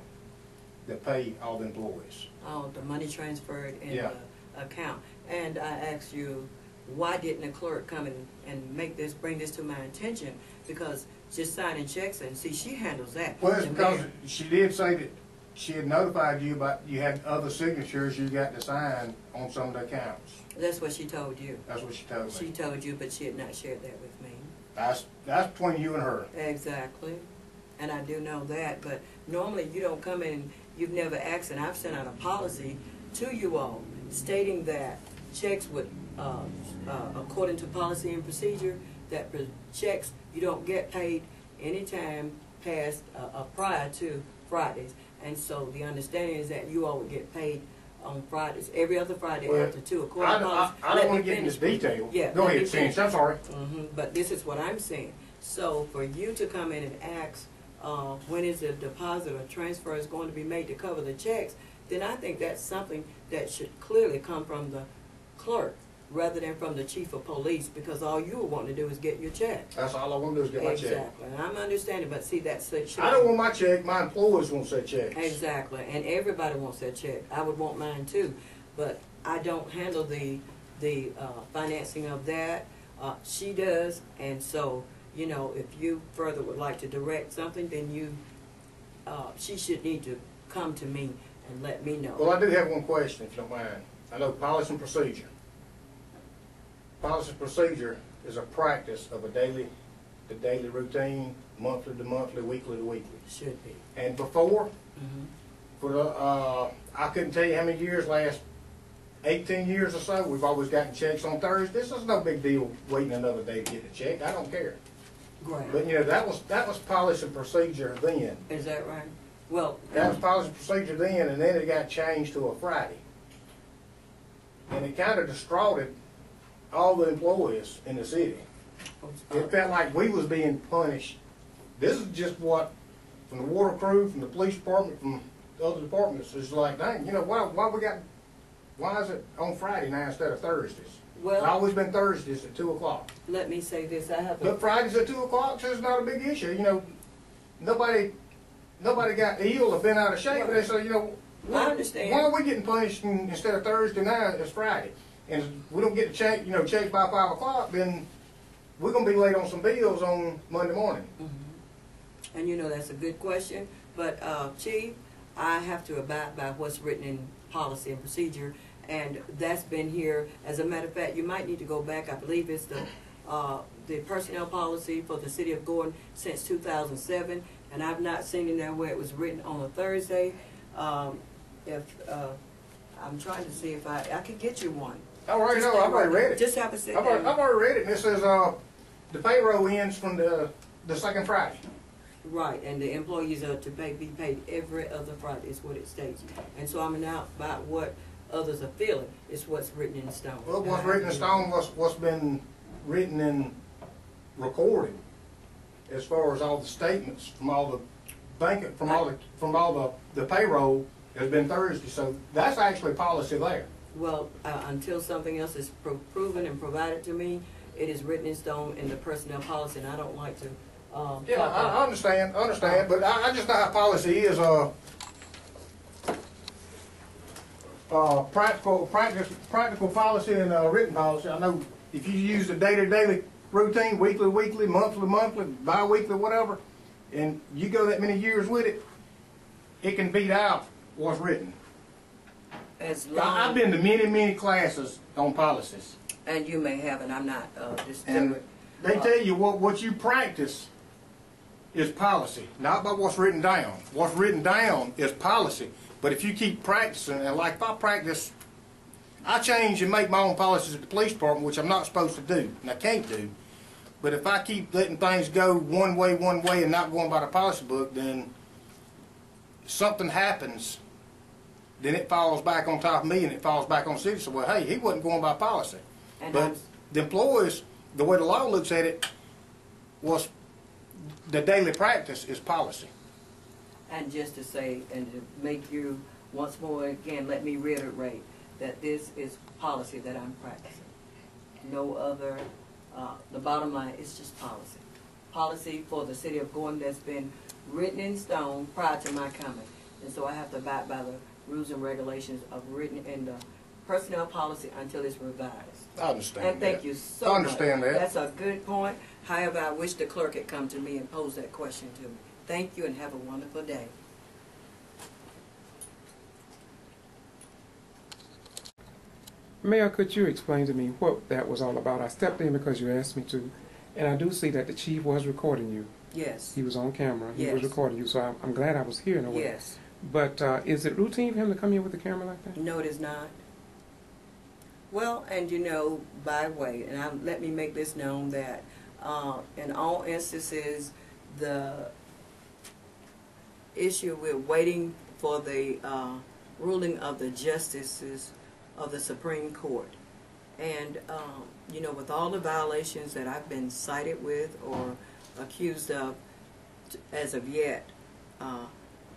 that pay all the employees. Oh, the money transferred in Yeah. the account. And I asked you, why didn't the clerk come and bring this to my attention? Because just signing checks, and see, she handles that. Well, it's because she did say that she had notified you about you had other signatures you got to sign on some of the accounts. That's what she told you. That's what she told me. She told you, but she had not shared that with me. That's between you and her. Exactly. And I do know that, but normally you don't come in, you've never asked, and I've sent out a policy to you all stating that checks would, according to policy and procedure, that the checks, you don't get paid anytime past, prior to Fridays. And so the understanding is that you all would get paid on Fridays, every other Friday Well, after 2 o'clock. I don't want to get into detail. Yeah, Go ahead, finish. I'm sorry. But this is what I'm saying. So for you to come in and ask, when is the deposit or transfer is going to be made to cover the checks, then I think that's something that should clearly come from the clerk rather than from the chief of police, because all you want to do is get your check. That's all I want to do is get my check. Exactly, and I'm understanding, but see, that's the check. I don't want my check. My employees want their checks. Exactly, and everybody wants their check. I would want mine too, but I don't handle the financing of that. She does, and so, you know, if you further would like to direct something, then she should need to come to me and let me know. Well, I do have one question, if you don't mind. I know policy and procedure. Policy and procedure is a practice of the daily routine, monthly to monthly, weekly to weekly. Should be. And before, for the, I couldn't tell you how many years, last 18 years or so, we've always gotten checks on Thursday. This is no big deal waiting another day to get the check. I don't care. Great. But you know, that was policy and procedure then. Is that right? Well, That was policy and procedure then, and then it got changed to a Friday. And it kind of distraughted all the employees in the city. It felt like we was being punished. This is just what, from the water crew, from the police department, from the other departments, it's like, dang, you know, why is it on Friday now instead of Thursdays? well, It's always been Thursdays at 2 o'clock. let me say this. I have But Fridays at 2 o'clock, so it's not a big issue. You know, nobody got ill or been out of shape. They say, you know, I understand. why are we getting punished instead of Thursday now, it's Friday? And if we don't get the check, checks by 5 o'clock, then we're going to be late on some bills on Monday morning. And you know, that's a good question. But, Chief, I have to abide by what's written in policy and procedure. And that's been here. As a matter of fact, you might need to go back. I believe it's the personnel policy for the city of Gordon since 2007. And I've not seen it there where it was written on a Thursday. I'm trying to see if I could get you one. I've already read it. Just have a sit I've already read it, and it says the payroll ends from the second Friday. Right, and the employees are to be paid every other Friday, is what it states. And so I'm not about what others are feeling, it's what's written in stone. Well, what's written in stone, what's been written and recorded, as far as all the statements from all the banking, from all the payroll, has been Thursday. So that's actually policy there. Well, until something else is proven and provided to me, it is written in stone in the personnel policy, and I don't like to. Yeah, I understand, but I just know how policy is. Practical policy and written policy. I know if you use the daily routine, weekly, monthly, bi-weekly, whatever, and you go that many years with it, it can beat out what's written. I've been to many classes on policies. And you may have, and I'm not And disturbed. they tell you what you practice is policy, not by what's written down. What's written down is policy. But if you keep practicing, and like if I practice, I change and make my own policies at the police department, which I'm not supposed to do, and I can't do. But if I keep letting things go one way, and not going by the policy book, then something happens. Then it falls back on top of me, and it falls back on the city. So, well, hey, he wasn't going by policy. And But the employees, the way the law looks at it, was the daily practice is policy. And just to say, and to make you, once more again, let me reiterate that this is policy that I'm practicing. No other, the bottom line is just policy. Policy for the city of Gordon that's been written in stone prior to my coming. And so I have to abide by the rules and regulations of written in the personnel policy until it's revised. I understand And thank that. you so much. I understand that. That's a good point. However, I wish the clerk had come to me and posed that question to me. Thank you and have a wonderful day. Mayor, could you explain to me what that was all about? I stepped in because you asked me to, and I do see that the chief was recording you. Yes. He was on camera. He was Yes. recording you, so I'm glad I was here in a way. Yes. But is it routine for him to come here with the camera like that? No, it is not. Well, and you know, by way, and let me make this known that in all instances, the issue we're waiting for the ruling of the justices of the Supreme Court. And, you know, with all the violations that I've been cited with or accused of, as of yet,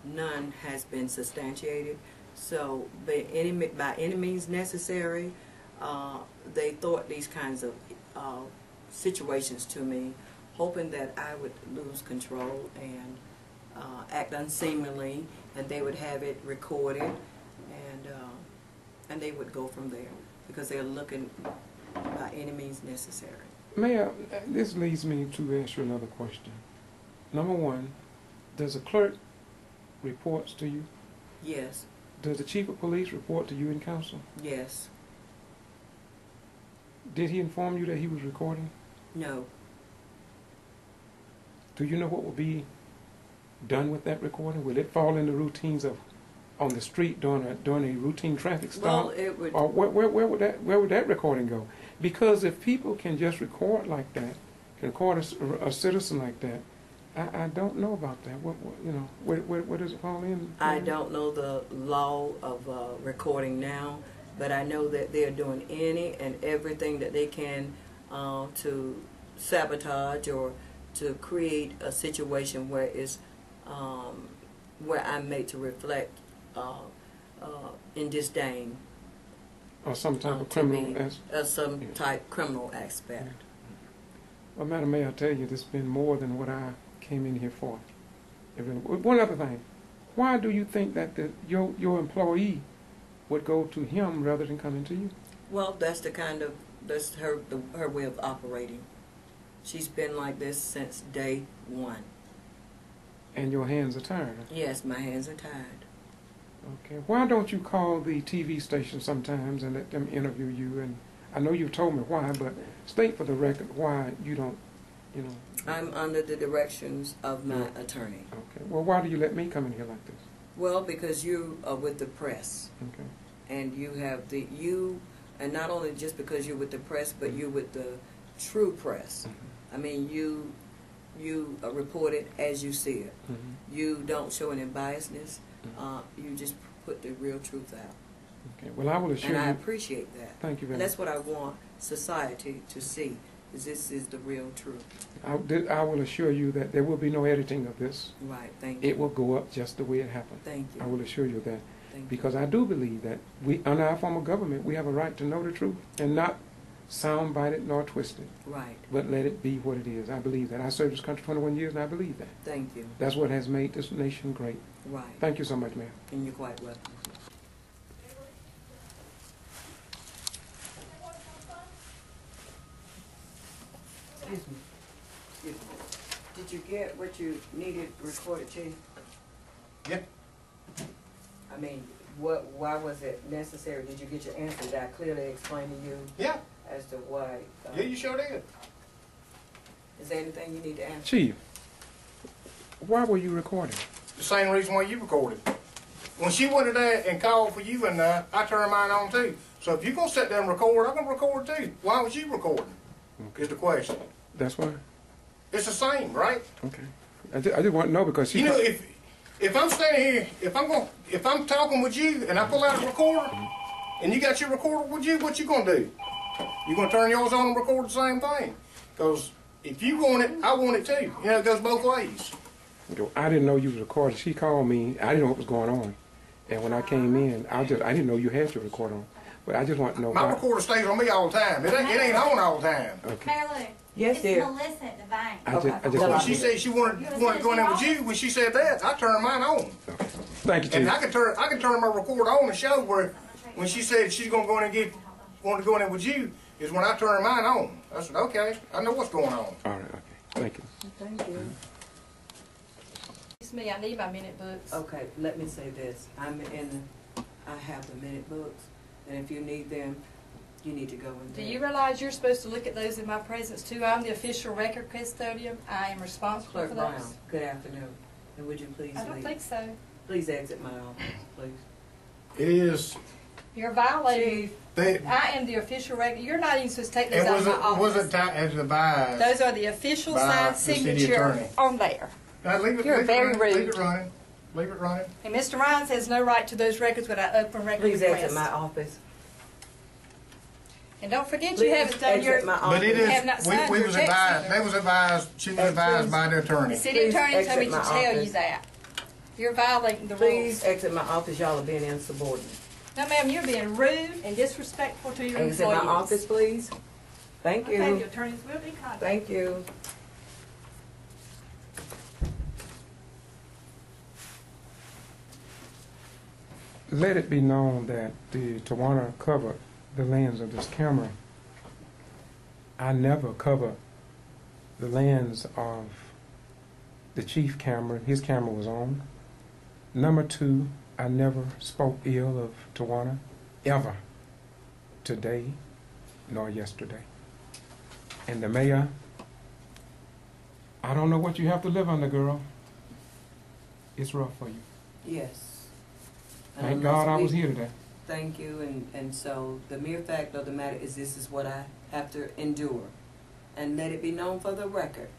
none has been substantiated. So, by any means necessary, they thought these kinds of situations to me, hoping that I would lose control and act unseemly, and they would have it recorded, and they would go from there, because they're looking by any means necessary. Mayor, this leads me to ask you another question. Number one, does the clerk reports to you? Yes. Does the chief of police report to you in council? Yes. Did he inform you that he was recording? No. Do you know what will be done with that recording? Will it fall in the routines of on the street during a routine traffic stop? Well, it would. Or where would that recording go? Because if people can just record like that, can record a citizen like that, I don't know about that. Where does it fall in? I don't know the law of recording now, but I know that they're doing any and everything that they can to sabotage or to create a situation where it's where I'm made to reflect in disdain. Or some type of criminal type criminal aspect. Well, Madam Mayor, I tell you, this has been more than what I came in here for. One other thing, why do you think that your employee would go to him rather than coming to you? Well, that's her way of operating. She's been like this since day one. And your hands are tired? Yes, my hands are tired. Okay. Why don't you call the TV station sometimes and let them interview you? And I know you've told me why, but state for the record why you don't, you know. I'm under the directions of my attorney. Okay. Well, why do you let me come in here like this? Well, because you are with the press. Okay. And you have and not only just because you're with the press, but you're with the true press. Mm-hmm. I mean, you report it as you see it. Mm-hmm. You don't show any biasness. You just put the real truth out. Okay. Well, I will assure you. And I appreciate that. Thank you very much. And that's what I want society to see, is this is the real truth. I will assure you that there will be no editing of this. Right, thank you. It will go up just the way it happened. Thank you. I will assure you of that. Thank you. Because I do believe that we, under our form of government, we have a right to know the truth and not sound-bite it nor twist it. Right. But let it be what it is. I believe that. I served this country 21 years and I believe that. Thank you. That's what has made this nation great. Right. Thank you so much, Mayor. And you're quite welcome. Excuse me. Excuse me. Did you get what you needed recorded, Chief? Yeah. I mean, why was it necessary? Did you get your answer? Did I clearly explain to you Yeah. as to why? Yeah, you sure did. Is there anything you need to answer? Chief, why were you recording? The same reason why you recorded. When she went to there and called for you and I turned mine on too. So if you're going to sit there and record, I'm going to record too. Why was you recording? Okay. Is the question. That's why? It's the same, right? Okay. I just want to know because she... You know, if I'm standing here, if I'm talking with you and I pull out a recorder and you got your recorder with you, what you going to do? You going to turn yours on and record the same thing? Because if you want it, I want it too. You know, it goes both ways. I didn't know you was recording. She called me. I didn't know what was going on. And when I came in, I didn't know you had your recorder on. But I just want to know My why. recorder stays on me all the time. It ain't on all the time. Okay. Marilyn. Yes, dear. It's Melissa at the bank. I just When want she to... said she wanted to go in there with you, when she said that, I turned mine on. Okay. Thank you, Chief. And I can turn my recorder on and show where when she said she's gonna go in and wanted to go in there with you is when I turned mine on. I said, okay, I know what's going on. All right, okay. Thank you. Thank you. It's me. I need my minute books. Okay, let me say this. I have the minute books, and if you need them, you need to go in Do there. you realize you're supposed to look at those in my presence too? I'm the official record custodian. I am responsible Clerk for Brown, those. good afternoon. And would you please I don't leave? think so. Please exit my office, please. It is You're violating. They, I am the official record. You're not even supposed to take these it out of my wasn't office. as advised. Those are the official by signed the city signature attorney. on there. Leave it, You're leave very it running. Leave rude. it running. Leave it running. And Mr. Rhines has no right to those records without open record Please request. exit my office. And don't forget Please you haven't done your. exit my But it office. is, have not signed we your was checks advised, either. they was advised, she was Hey, advised please. by the The attorney. city Please attorney told me exit to my tell you office. that. You're violating the Please rules. exit my office. Y'all are being insubordinate. No, ma'am, you're being rude and disrespectful to your Exit employees. my office, please. Thank Okay, the you. attorneys will be contacted. Thank you. Let it be known that the Tawana covered the lens of this camera. I never cover the lens of the chief camera. His camera was on. Number two, I never spoke ill of Tawana, ever, today nor yesterday. And the mayor, I don't know what you have to live under, girl. It's rough for you. Yes. And Thank unless God I we- was here today. Thank you, and so the mere fact of the matter is this is what I have to endure. And let it be known for the record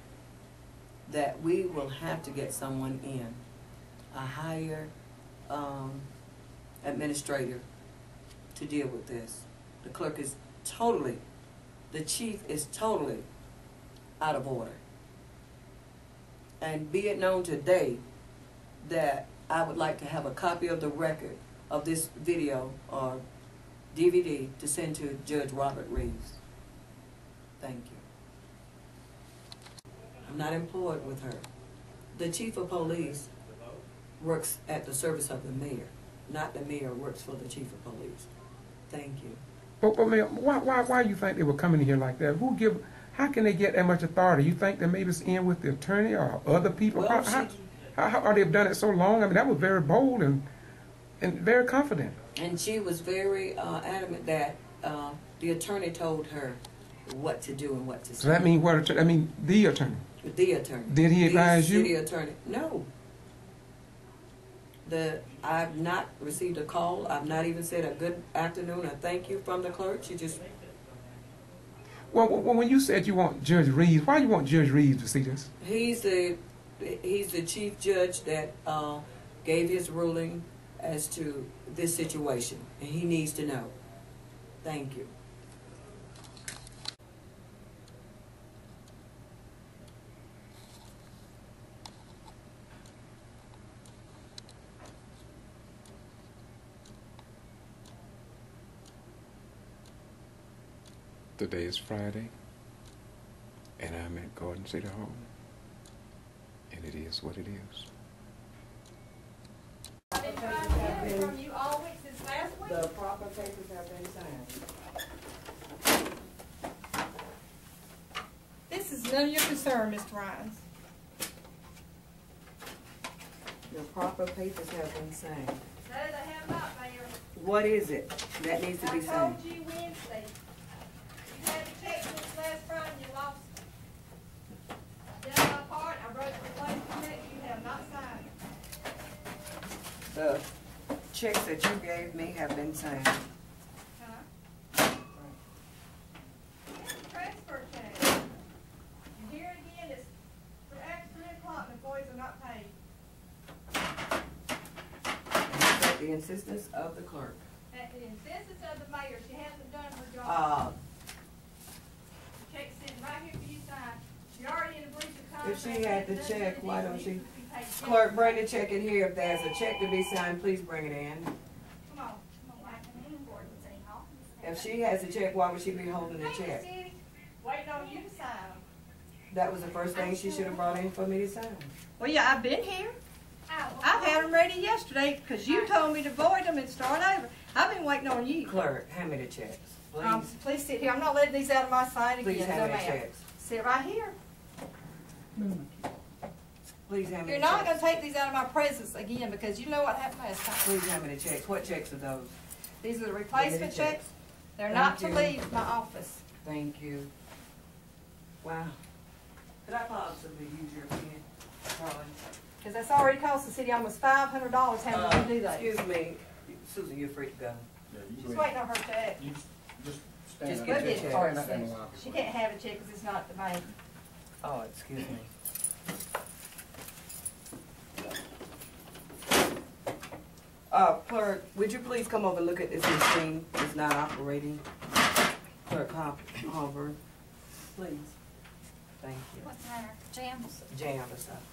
that we will have to get someone in, a higher administrator to deal with this. The clerk is totally, the chief is totally out of order. And be it known today that I would like to have a copy of the record of this video or DVD to send to Judge Robert Reeves. Thank you. I'm not employed with her. The chief of police works at the service of the mayor, not the mayor works for the chief of police. Thank you. But Mayor, why you think they were coming in here like that? How can they get that much authority? You think that maybe it's in with the attorney or other people? Well, How are they done it so long? I mean, that was very bold and very confident. and she was very adamant that the attorney told her what to do and what to say. So that means what? The attorney. The attorney. Did he advise you? The city attorney. No. I've not received a call. I've not even said a good afternoon or thank you from the clerk. She just. Well, when you said you want Judge Reeves, why you want Judge Reeves to see this? He's the chief judge that gave his ruling as to this situation, and he needs to know. Thank you. Today is Friday, and I'm at Garden City Hall, and it is what it is. I've been trying to get it from you all week since last week. The proper papers have been signed. This is none of your concern, Mr. Rhines. The proper papers have been signed. No, they have not, Mayor. What is it that needs to be I signed? told you Wednesday. You had to check this last Friday, you lost it. I did my part, I wrote the place check, you have not signed it. The checks that you gave me have been signed. Huh? Transfer check. And here again, it's for after 3 o'clock, the employees are not paid. At the insistence of the clerk. At the insistence of the mayor, she hasn't done her job. Check sitting right here for you to sign. You're already in a breach of contract. If she had the It doesn't check, mean why it don't needs she? to be paid. Clerk, bring the check in here. If there's a check to be signed, please bring it in. Come on, like an import would say, huh? If she has a check, why would she be holding the Hey, check? City, waiting on you to sign them. That was the first thing she should have brought in for me to sign. Well, yeah, I've been here. I've had them ready yesterday because you told me to void them and start over. I've been waiting on you. Clerk, hand me the checks, please. Please sit here. I'm not letting these out of my sight again. Please hand No, me the ma'am. checks. Sit right here. Please hand me You're the not going checks. to take these out of my presence again because you know what happened last time. Please hand me the checks. What checks are those? These are the replacement checks. checks. They're Thank not to you. leave my office. Thank you. Wow. Could I possibly use your pen, Charlie? Because that's already cost the city almost $500 having to do that. Excuse me, Susan, you're free to go. Yeah, you She's go waiting ahead. on her check. You just stand Just out get We'll there. your get check. Stand cards out there in the soon. lobby. She can't have a check because it's not the bank. Oh, excuse me. Clerk, would you please come over and look at this machine? It's not operating. Clerk Hopper, please. Thank you. What's the matter? Jams? Jam or something.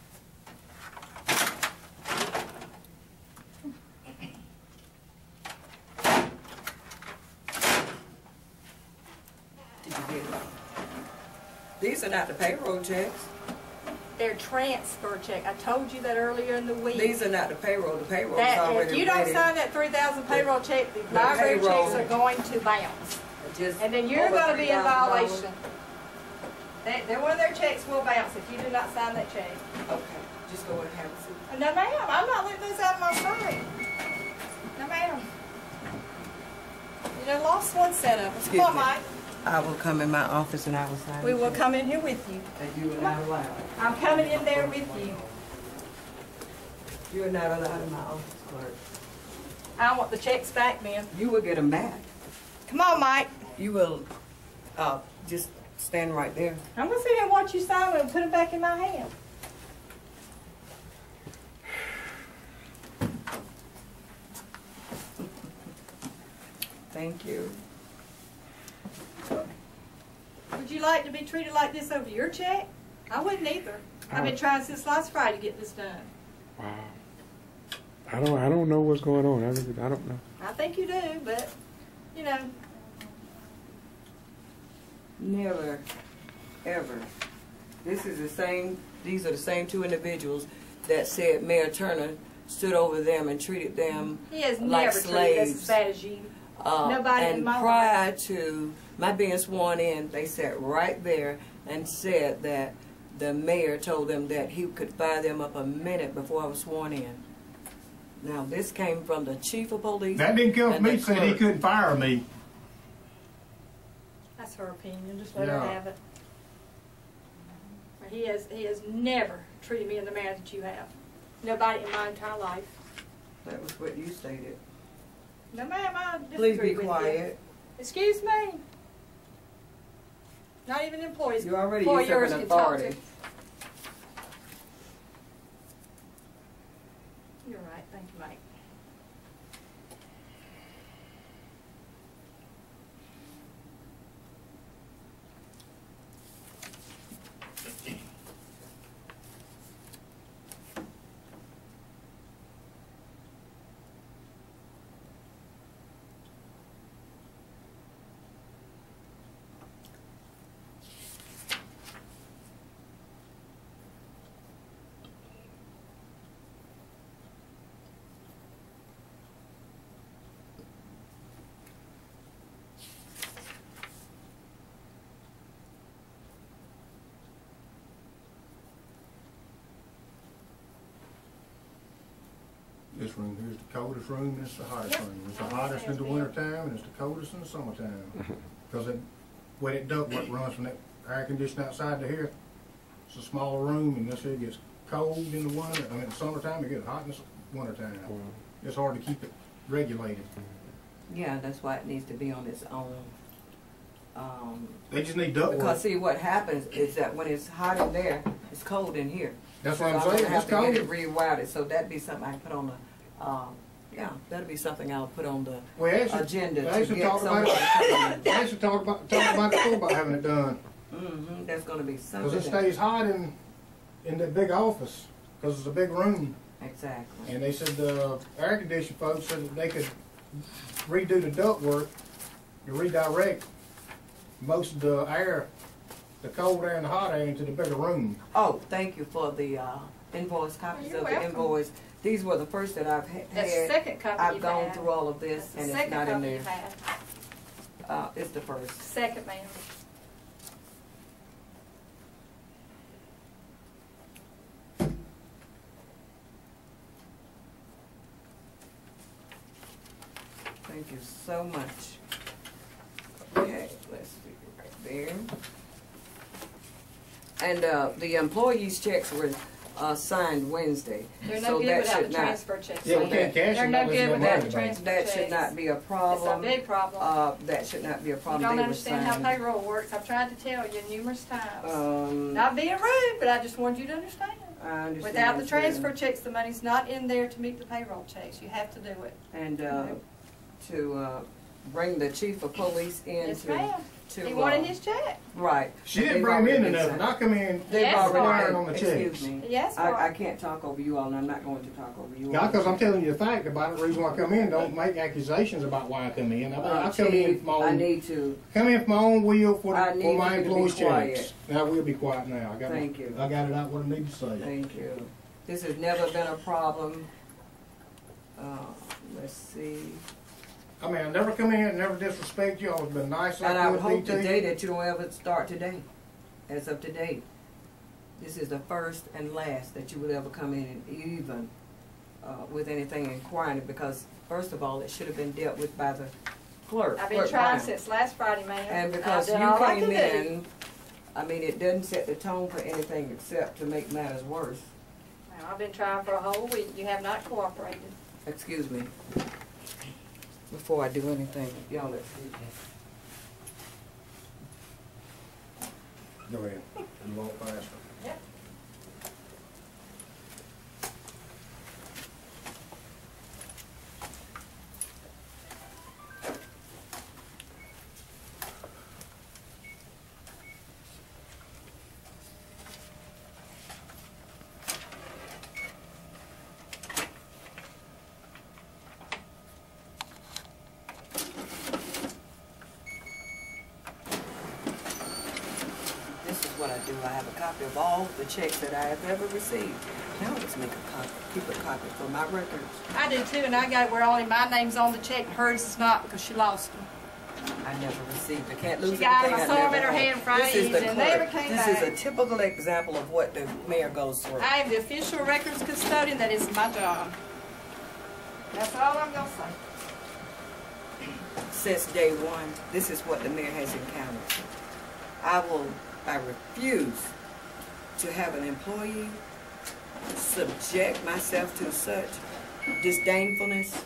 Did you get it? These are not the payroll checks. Their transfer check. I told you that earlier in the week. These are not the payroll. The payroll is That, already if you don't ready. sign that 3,000 payroll check, the library payroll- checks are going to bounce. Just And then you're over gonna be in $3,000. violation. One of their checks will bounce if you do not sign that check. Okay, just go and have a seat. No, ma'am, I'm not letting this out of my sight. No, ma'am. You done lost one set of them. Excuse Come on, me. Mike. I will come in my office and I will sign. We the will check. come in here with you. And you are not allowed. I'm coming in there with you. You are not allowed in my office, clerk. I want the checks back, ma'am. You will get them back. Come on, Mike. You will, just stand right there. I'm gonna sit here and watch you sign them and put them back in my hand. Thank you. Would you like to be treated like this over your check? I wouldn't either. I've been trying since last Friday to get this done. Wow. I don't know what's going on. I don't know. I think you do, but, you know, Never, ever. These are the same two individuals that said Mayor Turner stood over them and treated them he has like never treated us as slaves. bad as you. Nobody in And my prior to my being sworn in, they sat right there and said that the mayor told them that he could fire them up a minute before I was sworn in. Now, this came from the chief of police. That didn't come from and me, the said he clerk. couldn't fire me. That's her opinion. Just let her Yeah. have it. He has never treated me in the manner that you have. Nobody in my entire life. That was what you stated. No, ma'am, I disagree Please be with you. quiet. Excuse me. Not even employees. You already employers usurping can talk to. authority. You're right. Thank you, Mike. This room here's the coldest room, and it's the hottest Yep. room. It's the hottest in the wintertime, and it's the coldest in the summertime. Because where that ductwork runs from that air conditioner outside to here, it's a smaller room, and this here gets cold in the winter. I mean, in the summertime, it gets hot in the wintertime. It's hard to keep it regulated. Yeah, that's why it needs to be on its own. They just need Because ductwork. see, what happens is that when it's hot in there, it's cold in here. That's So what I'm I'm saying, gonna have it's to get cold. it rerouted, so that'd be something I can put on the, that'll be something I'll put on the We actually, agenda they to actually get talked someone about to come it. They actually talked about it before about having it done. in. That's gonna be Because something. it stays hot in that big office, because it's a big room. Exactly. And they said the air conditioning folks said that they could redo the ductwork to redirect most of the air, the cold air and the hot air into the bigger room. Oh, thank you for the invoice, copies You're of the welcome. invoice. These were the first that I've That's the had. second copy I've you've gone had. through all of this That's the and it's second not in copy there. you've had. It's the first. Second, ma'am. Thank you so much. Okay, let's see right there. And the employees' checks were signed Wednesday. They're So no good that without the should not, transfer checks. Yeah, we can't cash They're them no unless good we without have the money. transfer that checks. should not be a problem. It's a big problem. That should not be a You problem. don't They were understand how signed. payroll works. I've tried to tell you numerous times. Um, Not being rude, but I just wanted you to understand. I understand. Without the too. transfer checks, the money's not in there to meet the payroll checks. You have to do it. And to bring the chief of police in Yes, to, ma'am. to He wanted his check. right. She They've didn't bring him already in been enough, signed. and I come in. They've Yes, already Lord. been, On the excuse checks. me. Yes, I Lord. can't talk over you all, and I'm not going to talk over you all. Yeah, because I'm telling you the fact about it. The reason why I come in, don't make accusations about why I come in. I come in Chief, for my I own, need to. come in for my own will for, I need for my you to be employees' quiet. checks. Now we'll be quiet now. I got Thank you. I got it out what I need to say. Thank you. This has never been a problem. Let's see. I mean, I never come in and never disrespect you. I've been nice. And I would like hope to today you. that you don't ever start today. As of today. This is the first and last that you would ever come in and even with anything inquiring, because first of all, it should have been dealt with by the clerk. I've been Clerk trying Brown. since last Friday, ma'am. And because you I've done all I came can do. in, I mean, it doesn't set the tone for anything except to make matters worse. Now, I've been trying for a whole week. You have not cooperated. Excuse me. Before I do anything, y'all excuse me. Go ahead. And walk faster. Yep. This is what I do. I have a copy of all the checks that I have ever received. Now let's make a copy, keep a copy for my records. I do too, and I got where only my name's on the check and hers is not because she lost them. I never received. I can't lose She got anything. them. I I saw them never in her had. hand Friday This is the evening, and they clerk. never came This back. is a typical example of what the mayor goes through. I am the official records custodian. That is my job. That's all I'm going to say. Since day one, this is what the mayor has encountered. I refuse to have an employee subject myself to such disdainfulness.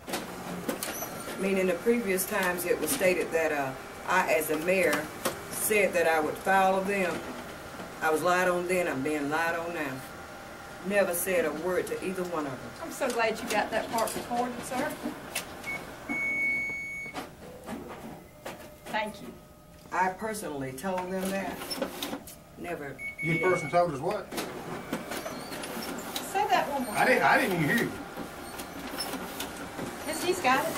I mean, in the previous times, it was stated that I, as a mayor, said that I would follow them. I was lied on then, I'm being lied on now. Never said a word to either one of them. I'm so glad you got that part recorded, sir. Thank you. I personally told them that. Never. You person told us what? Say that one more I didn't even hear you. Yes, he's got it.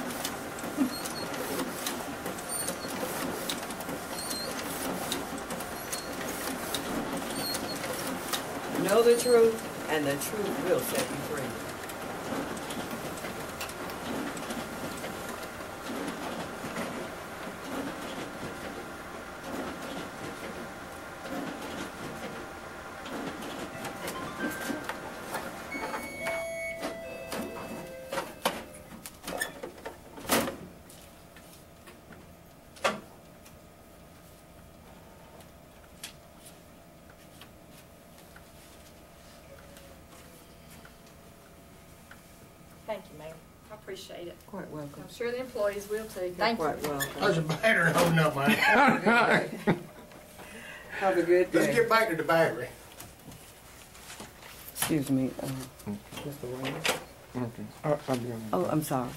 Know the truth, and the truth will set you free. Thank you, ma'am. I appreciate it. Quite welcome. I'm sure the employees will too. You're Thank you. quite welcome. There's a battery holding up, man. Have a good day. Let's get back to the battery. Excuse me, Mr. Wayne. Oh, I'm sorry.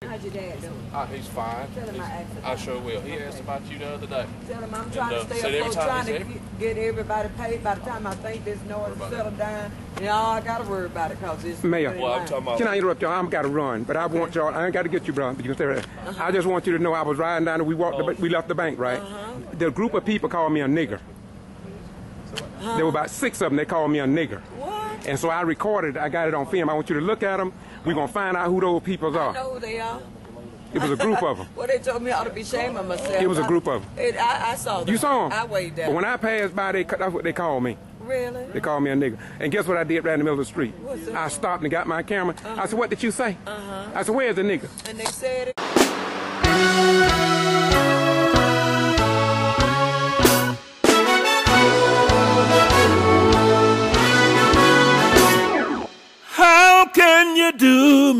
How's your dad doing? He's fine. Tell him I asked about I sure will. He Okay. asked about you the other day. Tell him I'm trying to said stay every afloat, time trying he to said- get everybody paid. By the time I think this noise will settle down, I gotta worry about it because it's Mayor. Well, I'm talking about. Can I interrupt y'all? I've got to run, but I want y'all. I ain't got to get you, bro. But you can stay right there. I just want you to know I was riding down and we walked. We left the bank, right? The group of people called me a nigger. There were about 6 of them. They called me a nigger. What? And so I recorded. I got it on film. I want you to look at them. We're gonna find out who those people I are. know who they are. It was a group of them. Well, they told me I ought to be ashamed of myself. It was a group of them. I saw them. You saw them? I waved at But when them. I passed by, that's what they called me. Really? They called me a nigger. And guess what I did right in the middle of the street? What's that? I stopped and got my camera. I said, what did you say? I said, where's the nigger? And they said it.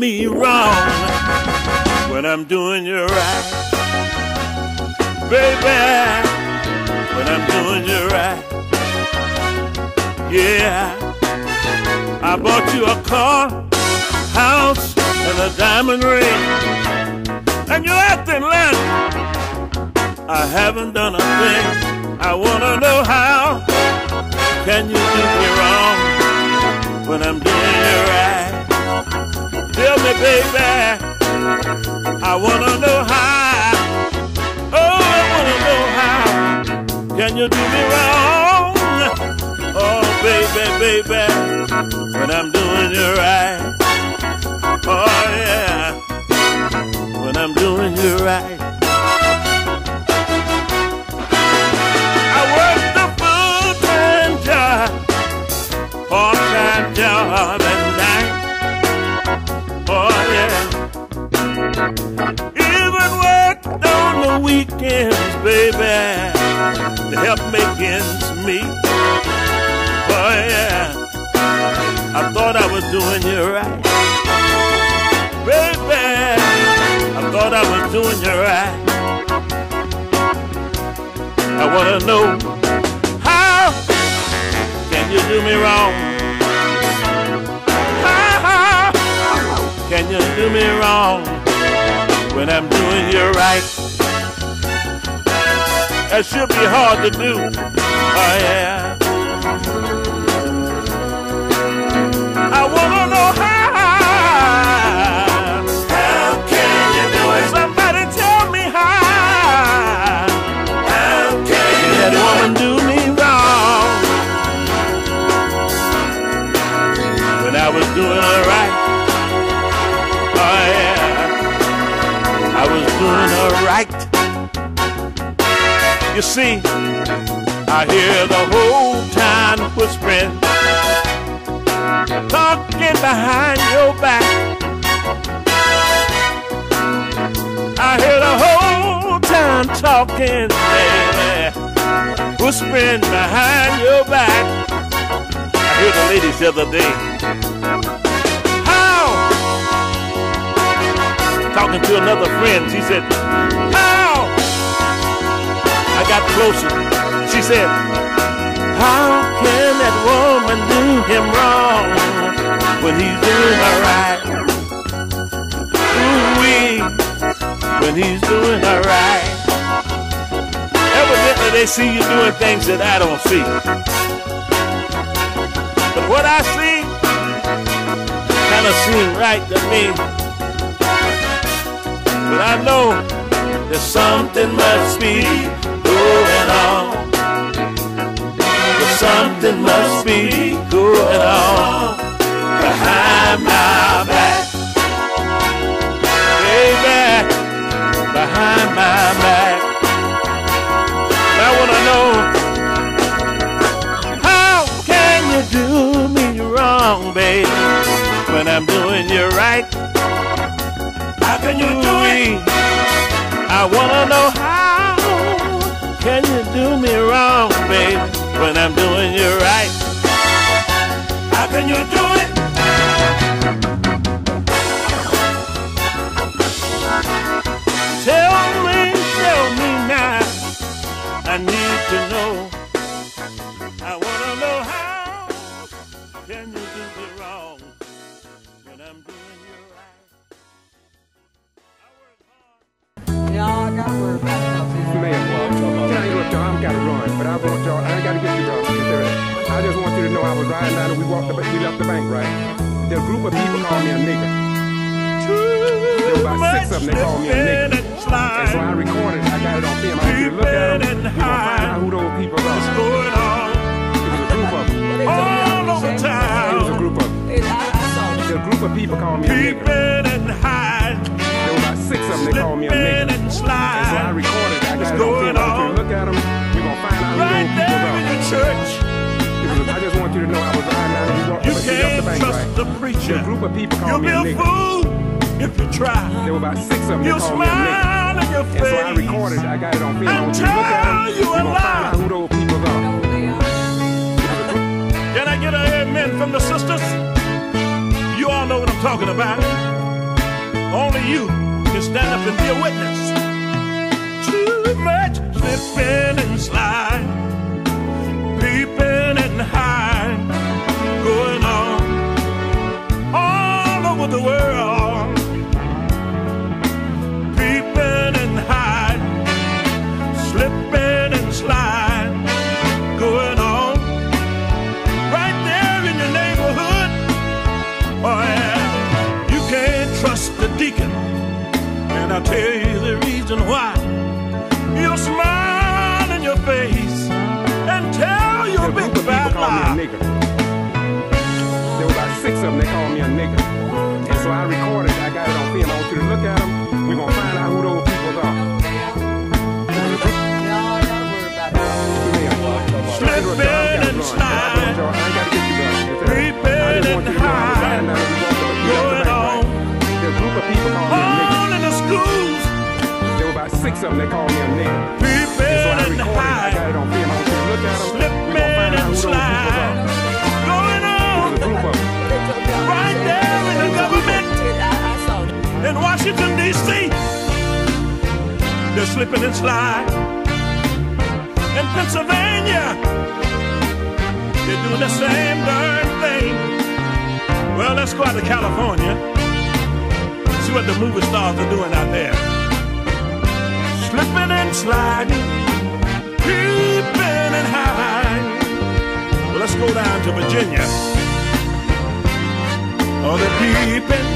me wrong when I'm doing you right. Baby, when I'm doing you right. Yeah, I bought you a car, house, and a diamond ring, and you're acting like I haven't done a thing. I wanna know how can you do me wrong when I'm doing you right? Tell me, baby, I wanna know how. Oh, I wanna know how can you do me wrong? Oh, baby, baby, when I'm doing you right. Oh, yeah, when I'm doing you right. I worked a full-time job, part-time job at night. Oh, yeah. Even worked on the weekends, baby, to help make ends meet. Oh, yeah. I thought I was doing you right. Baby, I thought I was doing you right. I wanna know, how can you do me wrong? How can you do me wrong when I'm doing you right? That should be hard to do. Oh yeah. I wanna know how can you do it? Somebody tell me how can that woman do me wrong when I was doing her right? Oh yeah, I was doing her right. You see, I hear the whole town whispering, talking behind your back. I hear the whole town talking, baby, whispering behind your back. I heard the lady the other day, how? Talking to another friend, she said, how? I got closer. She said, how can that woman do him wrong when he's doing her right? Ooh-wee, when he's doing her right. Evidently they see you doing things that I don't see. But what I see kind of seems right to me. But I know that something must be going on. Something must be going on behind my back. Baby, behind my back. I wanna know, how can you do me wrong, baby, when I'm doing you right? How can you do it? I wanna know, how can you do me wrong, baby, when I'm doing you right? How can you do it? Tell me now. I need to know. I wanna know, how can you do me wrong when I'm doing you right? Y'all, I gotta worry about something. Man, can I interrupt y'all? I've got to run, but I want y'all, I got to get you guys. I just want you to know I was riding down and we left the bank, right? The group of people called me a nigger. There were about 6 of them, they called me a nigger. And so I recorded it, I got it on film. I want you to look at them, we're going to find out who those people are. It was a group of them. All over town. It was a group of them. The group of people called me a nigger. There were about 6 of them, they called me a nigger. And so I recorded it, I got it on film. I want you to look at them, we're going to find out who those people are. I just want you to know I was riding down and we walked up the bank, right? The preacher. A group of people called me a nigger. Fool if you try. There were about 6 of them that called me a nigger. And so I recorded it, I got it on film. I want you to look at them, we're going to find out who those people are. Can I get an amen from the sisters? You all know what I'm talking about. Only you can stand up and be a witness. Too much slipping and slide, peeping and hide, going on all over the world. Peeping and hide, slipping and slide, going on right there in your neighborhood. Oh yeah, you can't trust the deacon, and I'll tell you the reason why. He'll smile in your face and tell you a big bad lie. There were about 6 of them that called me a nigger. And so I recorded it. I got it on film. I want you to look at them. We're going to find out who those people are. Slipping and slide, creeping and hide, going on. There's a group of people called me a nigger. All in the schools. There were about 6 of them that called me a nigger. Creeping And so I and recorded it. I hide, got it on film. I want you to look at them. We're going to slipping find out and who those people slide, are. going on There's a group of them. right there in the government in Washington, D.C. They're slipping and slide. In Pennsylvania, they're doing the same darn thing. Well, let's go out to California, see what the movie stars are doing out there. Slipping and sliding, creeping and hiding. Well, let's go down to Virginia. Oh, they're peeping